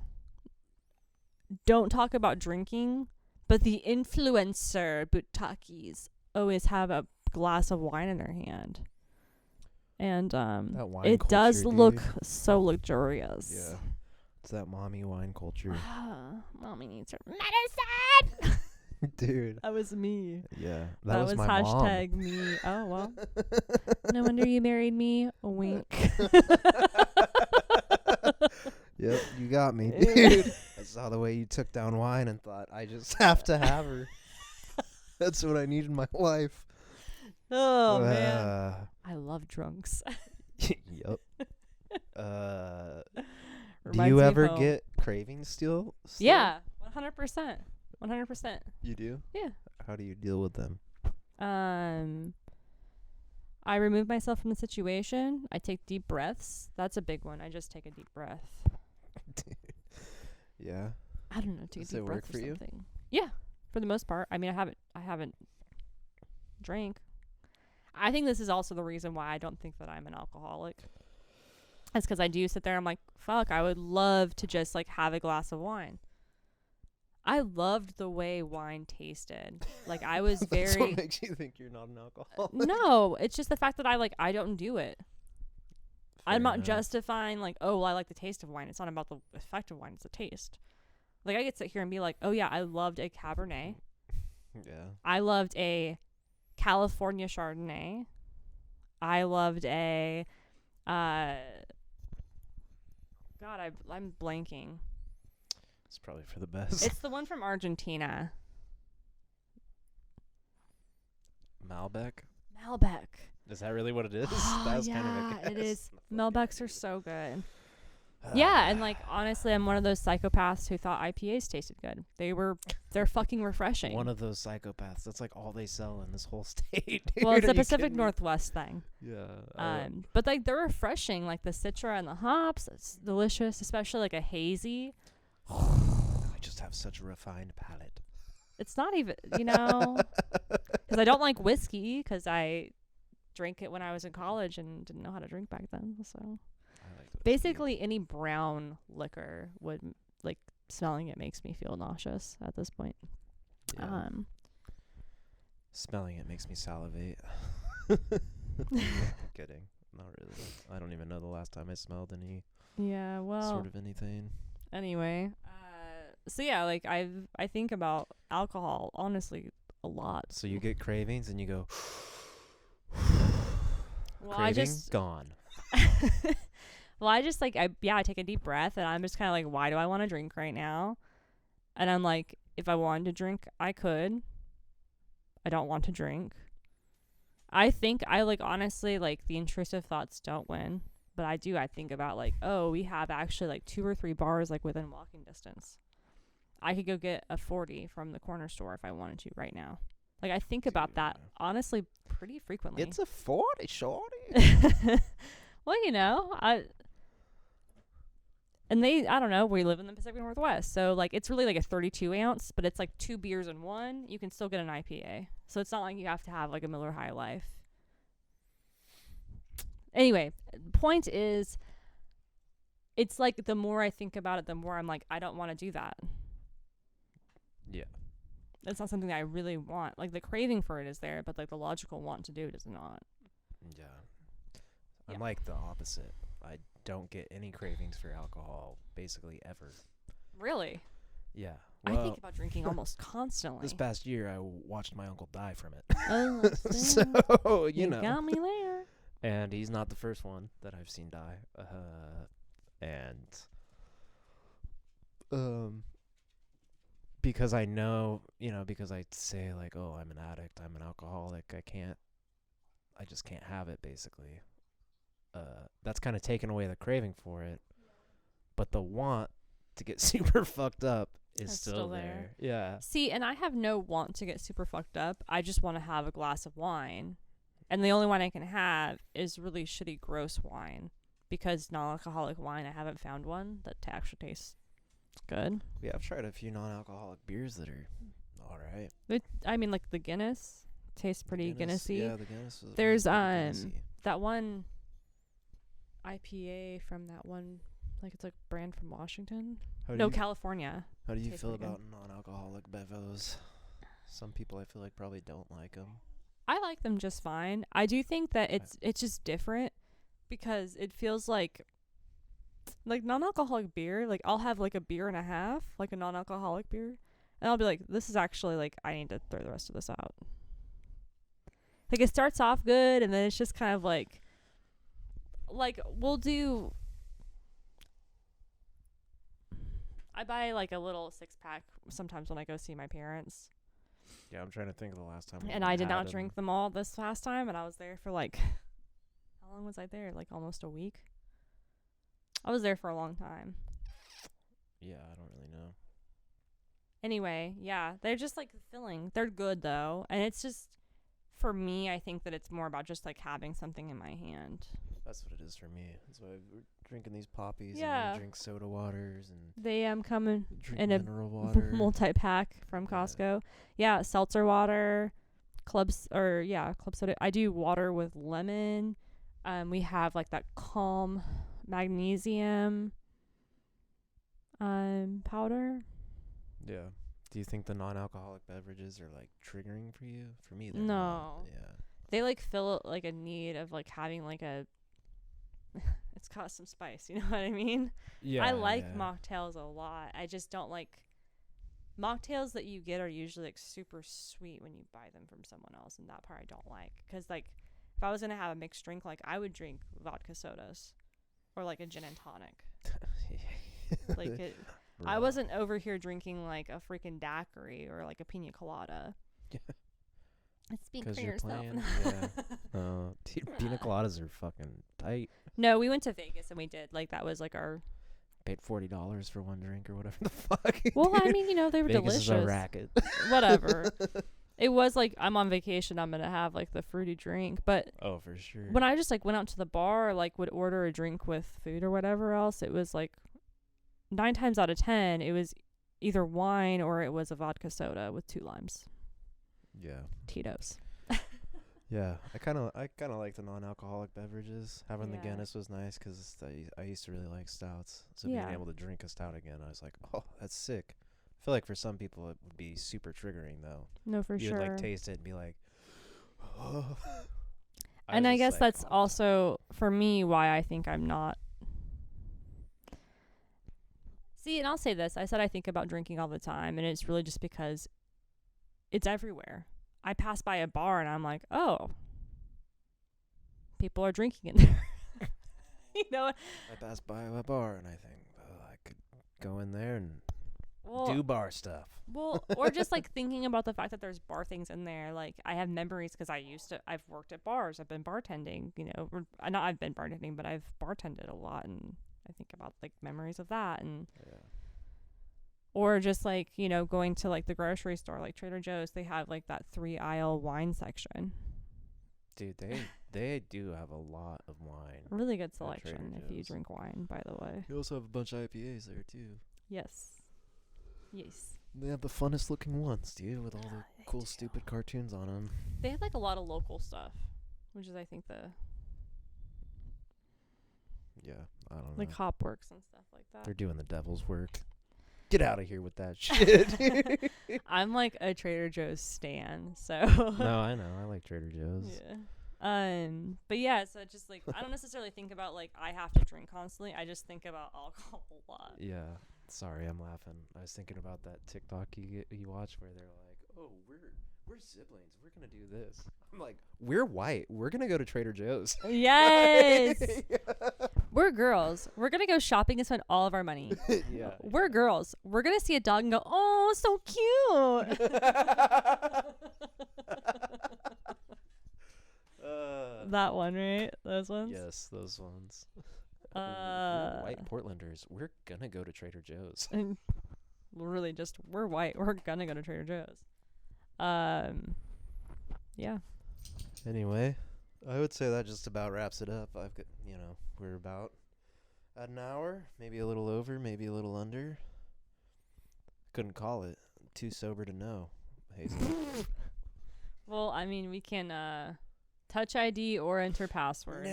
don't talk about drinking, but the influencer book talkies always have a glass of wine in their hand. And That wine it does culture, look dude. so luxurious. Yeah. It's that mommy wine culture. Mommy needs her medicine. Dude. That was me. Yeah. That was my hashtag me. Oh, well. No wonder you married me. Wink. Mom. Yep, you got me, dude. saw the way you took down wine and thought, I just have to have her. That's what I need in my life. Oh man, I love drunks. Yep. Do Reminds you me of ever home. get cravings still? Yeah, 100%. 100%. You do? Yeah. How do you deal with them? I remove myself from the situation. I take deep breaths. That's a big one. I just take a deep breath. Yeah. I don't know, take Does a deep it breath work or for you? something. Yeah, for the most part. I mean, I haven't drank. I think this is also the reason why I don't think that I'm an alcoholic. It's because I do sit there. I'm like, fuck, I would love to just like have a glass of wine. I loved the way wine tasted. Like I was That's very. what makes you think you're not an alcoholic. No, it's just the fact that I don't do it. I'm Fair not enough. justifying like, oh, well, I like the taste of wine. It's not about the effect of wine. It's the taste. Like I could sit here and be like, oh yeah, I loved a Cabernet. Yeah. I loved a California Chardonnay. I loved a, God, I'm blanking. It's probably for the best. It's the one from Argentina. Malbec? Malbec. Is that really what it is? Oh, That's yeah, kind of a guess. it is. I'm a fucking Malbecs are idiot. so good. Yeah, and like honestly, I'm one of those psychopaths who thought IPAs tasted good. They're fucking refreshing. One of those psychopaths. That's like all they sell in this whole state. Well, it's Dude, a are you Pacific kidding me? Northwest thing. Yeah. But like they're refreshing, like the Citra and the hops. It's delicious, especially like a hazy. I just have such a refined palate. It's not even, because I don't like whiskey because I drank it when I was in college and didn't know how to drink back then. So I like the basically, any brown liquor would like smelling it makes me feel nauseous at this point. Yeah. Smelling it makes me salivate. Kidding. Not really. I don't even know the last time I smelled any Yeah. Well. sort of anything. Anyway. So yeah, like I think about alcohol honestly a lot. So you get cravings and you go, Well, craving gone. Well, I just like I take a deep breath and I'm just kind of like, why do I want to drink right now? And I'm like, if I wanted to drink, I could. I don't want to drink. I think I like honestly like the intrusive thoughts don't win, but I think about like, oh, we have actually like 2 or 3 bars like within walking distance. I could go get a 40 from the corner store if I wanted to right now. Like I think about that honestly pretty frequently. It's a 40 shorty. Well, I don't know, we live in the Pacific Northwest. So like it's really like a 32 ounce, but it's like 2 beers in one. You can still get an IPA. So it's not like you have to have like a Miller High Life. Anyway, point is, it's like the more I think about it, the more I'm like, I don't want to do that. Yeah. It's not something that I really want. Like the craving for it is there, but like the logical want to do it is not. Yeah. I'm like the opposite. I don't get any cravings for alcohol basically ever. Really? Yeah. I Well, think about drinking almost constantly. this past year I watched my uncle die from it. Oh, So, you know. got me there. And he's not the first one that I've seen die. Because I know, because I say like, oh, I'm an addict, I'm an alcoholic, I just can't have it basically. That's kind of taken away the craving for it. But the want to get super fucked up is It's still still there. there. Yeah. See, and I have no want to get super fucked up. I just want to have a glass of wine. And the only wine I can have is really shitty, gross wine. Because non-alcoholic wine, I haven't found one that actually tastes good. Yeah, I've tried a few non-alcoholic beers that are all right. Like the Guinness tastes pretty Guinnessy. Yeah, the Guinness is There's, pretty Guinnessy. That one IPA from that one, like it's like brand from Washington. California. How do you tastes feel pretty good. about non-alcoholic bevos? Some people I feel like probably don't like them. I like them just fine. I do think that it's just different because it feels like non-alcoholic beer. Like I'll have like a beer and a half, like a non-alcoholic beer, and I'll be like, this is actually like I need to throw the rest of this out. Like it starts off good, and then it's just kind of like we'll do. I buy like a little 6-pack sometimes when I go see my parents. Yeah, I'm trying to think of the last time. And I did not drink them all this last time, and I was there for like, how long was I there? Like almost a week. I was there for a long time. Yeah, I don't really know. Anyway, yeah, they're just like filling. They're good though, and it's just for me. I think that it's more about just like having something in my hand. That's what it is for me. That's why we're drinking these poppies. Yeah. And we drink soda waters and They coming drink in a mineral water. multi-pack from Costco. Yeah, seltzer water, club soda. I do water with lemon. We have like that calm magnesium powder. Yeah. Do you think the non-alcoholic beverages are like triggering for you? For me, they're No. not. Yeah. They like fill like a need of like having like a it's got some spice, you know what I mean? Yeah. I like mocktails a lot. I just don't like mocktails that you get are usually like super sweet when you buy them from someone else, and that part I don't like. Because like if I was gonna have a mixed drink, like I would drink vodka sodas or like a gin and tonic. Like it, I wasn't over here drinking like a freaking daiquiri or like a pina colada. Speak for yourself. Dude, pina coladas are fucking tight. No, we went to Vegas and we did like that was like our Paid $40 for one drink or whatever the fuck. Well, I mean, you know, they were Vegas delicious. is a racket. Whatever. It was like I'm on vacation. I'm gonna have like the fruity drink, but Oh, for sure. when I just like went out to the bar, like would order a drink with food or whatever else, it was like 9 times out of 10, it was either wine or it was a vodka soda with 2 limes. Yeah. Tito's. Yeah, I kind of like the non-alcoholic beverages. Having the Yeah. Guinness was nice because I used to really like stouts. So Yeah. being able to drink a stout again, I was like, oh, that's sick. I feel like for some people it would be super triggering though. No, for You sure. would like taste it and be like, oh. And I guess that's also for me why I think I'm not. See, and I'll say this. I said I think about drinking all the time, and it's really just because it's everywhere. I pass by a bar and I'm like, oh, people are drinking in there. You know? I pass by a bar and I think, oh, I could go in there and Well, do bar stuff. Well, or just like thinking about the fact that there's bar things in there. Like I have memories because I've worked at bars. I've been bartending, you know, not I've been bartending, but I've bartended a lot. And I think about like memories of that. And, or just like, you know, going to like the grocery store, like Trader Joe's, they have like that 3-aisle wine section. Dude, they do have a lot of wine. Really good at selection Trader if you Joe's. drink wine, by the way. You also have a bunch of IPAs there too. Yes. Yes. They have the funnest looking ones, dude, with all the they cool, do. stupid cartoons on them. They have like a lot of local stuff, which is I think the Yeah, I don't know. like Hopworks and stuff like that. They're doing the devil's work. Get out of here with that shit. I'm like a Trader Joe's stan, so No, I know. I like Trader Joe's. yeah. But yeah, so just like I don't necessarily think about like I have to drink constantly. I just think about alcohol a lot. Yeah. Sorry, I'm laughing. I was thinking about that TikTok you watch where they're like, "Oh, we're siblings. We're gonna do this." I'm like, "We're white. We're gonna go to Trader Joe's." Yes. We're girls. We're gonna go shopping and spend all of our money. Yeah. We're girls. We're gonna see a dog and go, "Oh, so cute." That one, right? Those ones. Yes, those ones. Uh, We're white Portlanders. We're gonna go to Trader Joe's. And really, just we're white. We're gonna go to Trader Joe's. Yeah. Anyway, I would say that just about wraps it up. I've got, we're about at an hour, maybe a little over, maybe a little under. Couldn't call it. Too sober to know, Hazel. Well, I mean, we can touch ID or enter password.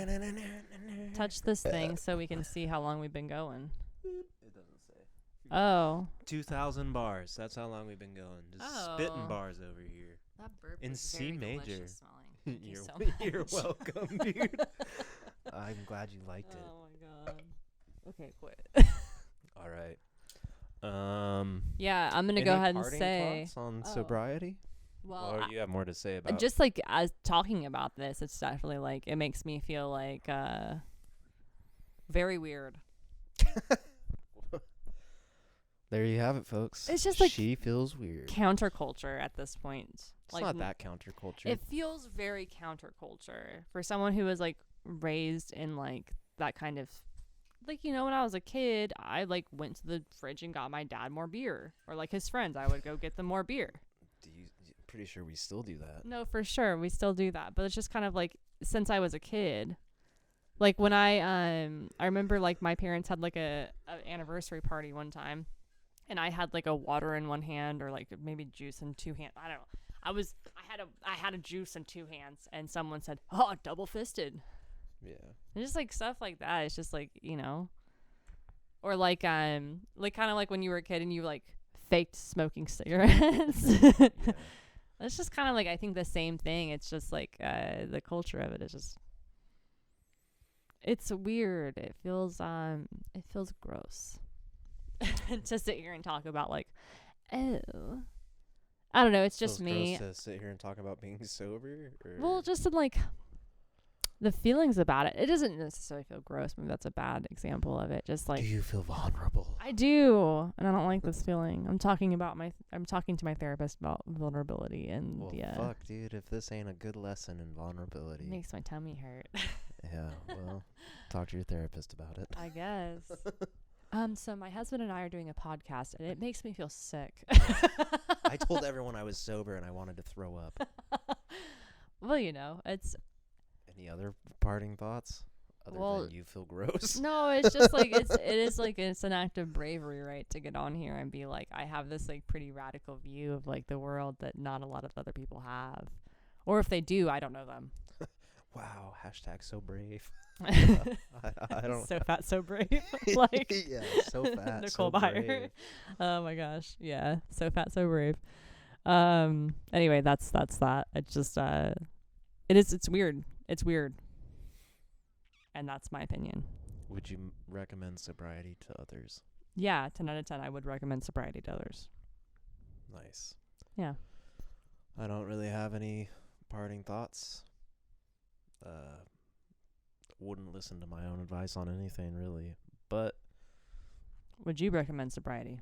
Touch this thing so we can see how long we've been going. It doesn't say. Oh. 2,000 bars. That's how long we've been going. Just spitting bars over here. That burp In was C very major. delicious smelling. Thank you You're, so much. you're welcome, dude. I'm glad you liked it. Oh my god. Okay, quit. All right. Yeah, I'm gonna any go ahead and parting say. thoughts on Oh. sobriety? Well, Or you have more to say about just like as talking about this, it's definitely like it makes me feel like very weird. There you have it, folks. It's just, like, she feels weird. counterculture at this point. It's Like, not that counterculture. it feels very counterculture for someone who was like raised in like that kind of, like, you know, when I was a kid, I like went to the fridge and got my dad more beer, or like his friends, I would go get them more beer. Pretty sure we still do that. No, for sure, we still do that, but it's just kind of like since I was a kid. Like when I remember like my parents had like a anniversary party one time, and I had like a water in one hand or like maybe juice in two hands. I don't know. I had a juice in two hands, and someone said, "Oh, double fisted." Yeah. And just like stuff like that. It's just like, you know, or like kind of like when you were a kid and you like faked smoking cigarettes. Yeah. It's just kind of like, I think the same thing. It's just like the culture of it is just, it's weird. It feels gross to sit here and talk about like, oh, I don't know. It's just Feels me. gross to sit here and talk about being sober. Or? Well, just in like the feelings about it. It doesn't necessarily feel gross. Maybe that's a bad example of it. Just like, do you feel vulnerable? I do, and I don't like this feeling. I'm talking to my therapist about vulnerability, and Well, fuck, dude. If this ain't a good lesson in vulnerability, it makes my tummy hurt. yeah. Well, talk to your therapist about it. I guess. So my husband and I are doing a podcast, and it makes me feel sick. I told everyone I was sober and I wanted to throw up. Well, you know, it's. Any other parting thoughts? Other than you feel gross? No, it's just like it's an act of bravery, right, to get on here and be like, I have this like pretty radical view of like the world that not a lot of other people have, or if they do, I don't know them. Wow, hashtag so brave. I don't. So fat, so brave. Like, yeah, so fat, Nicole so Byer. brave. Oh my gosh, yeah, so fat, so brave. Anyway, that's that. It's just it's weird. It's weird. And that's my opinion. Would you recommend sobriety to others? Yeah, 10 out of 10. I would recommend sobriety to others. Nice. Yeah. I don't really have any parting thoughts. Wouldn't listen to my own advice on anything, really. But would you recommend sobriety?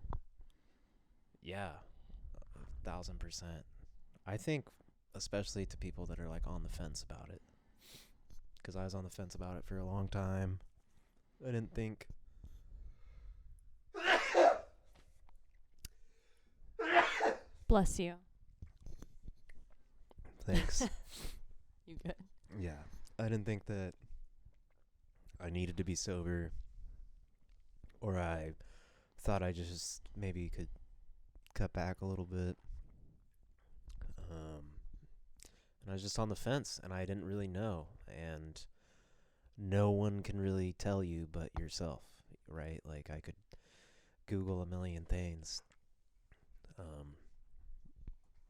Yeah, 1,000%. I think especially to people that are like on the fence about it. Because I was on the fence about it for a long time. I didn't think. Bless you. Thanks. You good? Yeah. I didn't think that I needed to be sober. Or I thought I just maybe could cut back a little bit. And I was just on the fence, and I didn't really know. And no one can really tell you but yourself, right? Like, I could Google a million things.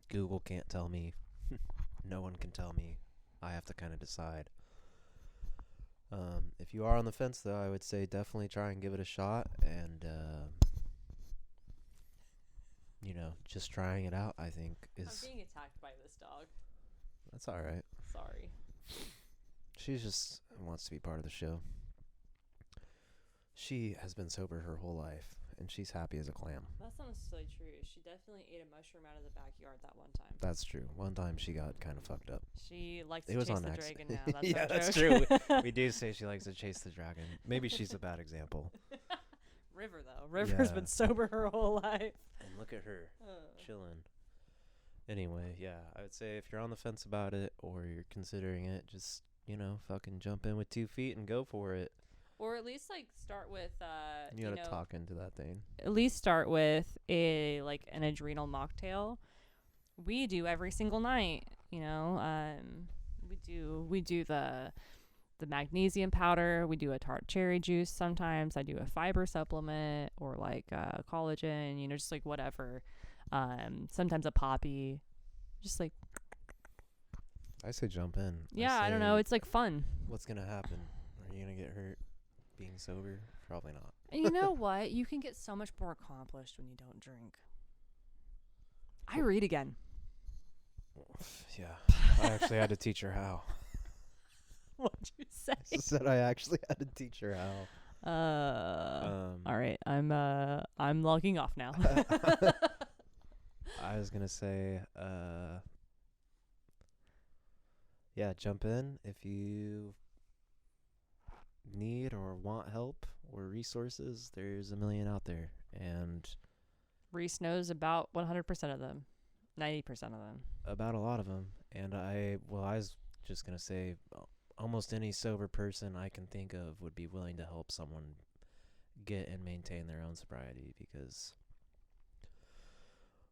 Google can't tell me. No one can tell me. I have to kind of decide. If you are on the fence, though, I would say definitely try and give it a shot. And, you know, just trying it out, I think, is... I'm being attacked by this dog. That's all right. Sorry. She just wants to be part of the show. She has been sober her whole life, and she's happy as a clam. That's not necessarily true. She definitely ate a mushroom out of the backyard that one time. That's true. One time she got kind of fucked up. She likes to It was chase on the accident. dragon now. That's Yeah, no that's joke. true. We do say she likes to chase the dragon. Maybe she's a bad example. River, though. River's Yeah. been sober her whole life. And look at her, chilling. Anyway, yeah, I would say if you're on the fence about it or you're considering it, just, you know, fucking jump in with 2 feet and go for it. Or at least, like, start with, You gotta talk into that thing. At least start with an adrenal mocktail. We do every single night, you know. We do the magnesium powder. We do a tart cherry juice sometimes. I do a fiber supplement or like collagen, you know, just like whatever. Sometimes a poppy. Just like, I say jump in. yeah, I don't know. It's like fun. What's gonna happen? Are you gonna get hurt being sober? Probably not. And you know what? You can get so much more accomplished when you don't drink. I read again. Yeah. I actually had to teach her how. What'd you say? I said I actually had to teach her how. All right. I'm logging off now. I was gonna say, yeah, jump in if you need or want help or resources. There's a million out there, and Reese knows about 100% of them, 90% of them. about a lot of them. And I was just gonna say, almost any sober person I can think of would be willing to help someone get and maintain their own sobriety, because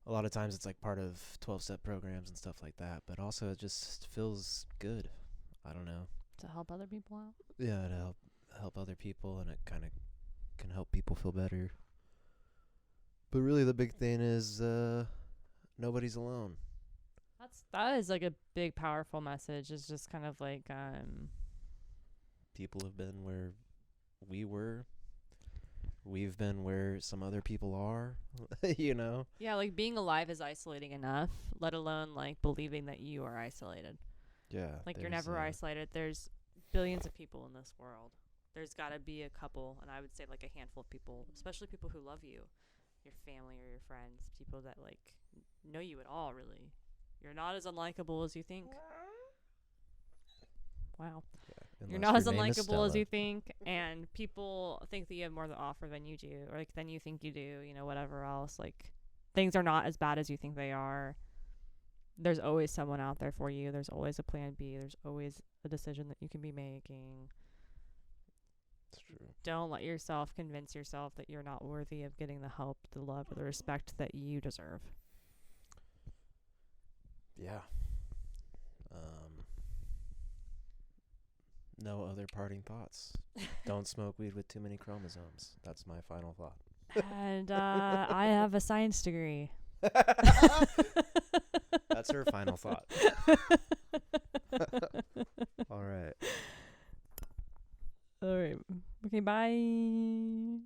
a lot of times it's like part of 12-step programs and stuff like that, but also it just feels good. I don't know. To help other people out. Yeah, to help other people, and it kind of can help people feel better. But really the big thing is nobody's alone. That is like a big, powerful message. It's just kind of like People have been where we were. We've been where some other people are, you know? yeah, like being alive is isolating enough, let alone like believing that you are isolated. Yeah. Like you're never isolated. There's billions of people in this world. There's got to be a couple, and I would say like a handful of people, especially people who love you, your family or your friends, people that like know you at all, really. You're not as unlikable as you think. Wow. Yeah, You're not as unlikable as you think, and people think that you have more to offer than you do, or like than you think you do, you know, whatever else. Like things are not as bad as you think they are. There's always someone out there for you. There's always a plan B. There's always a decision that you can be making. It's true. Don't let yourself convince yourself that you're not worthy of getting the help, the love, or the respect that you deserve. Yeah. No other parting thoughts. Don't smoke weed with too many chromosomes. That's my final thought. And I have a science degree. That's her final thought. All right. All right. Okay, bye.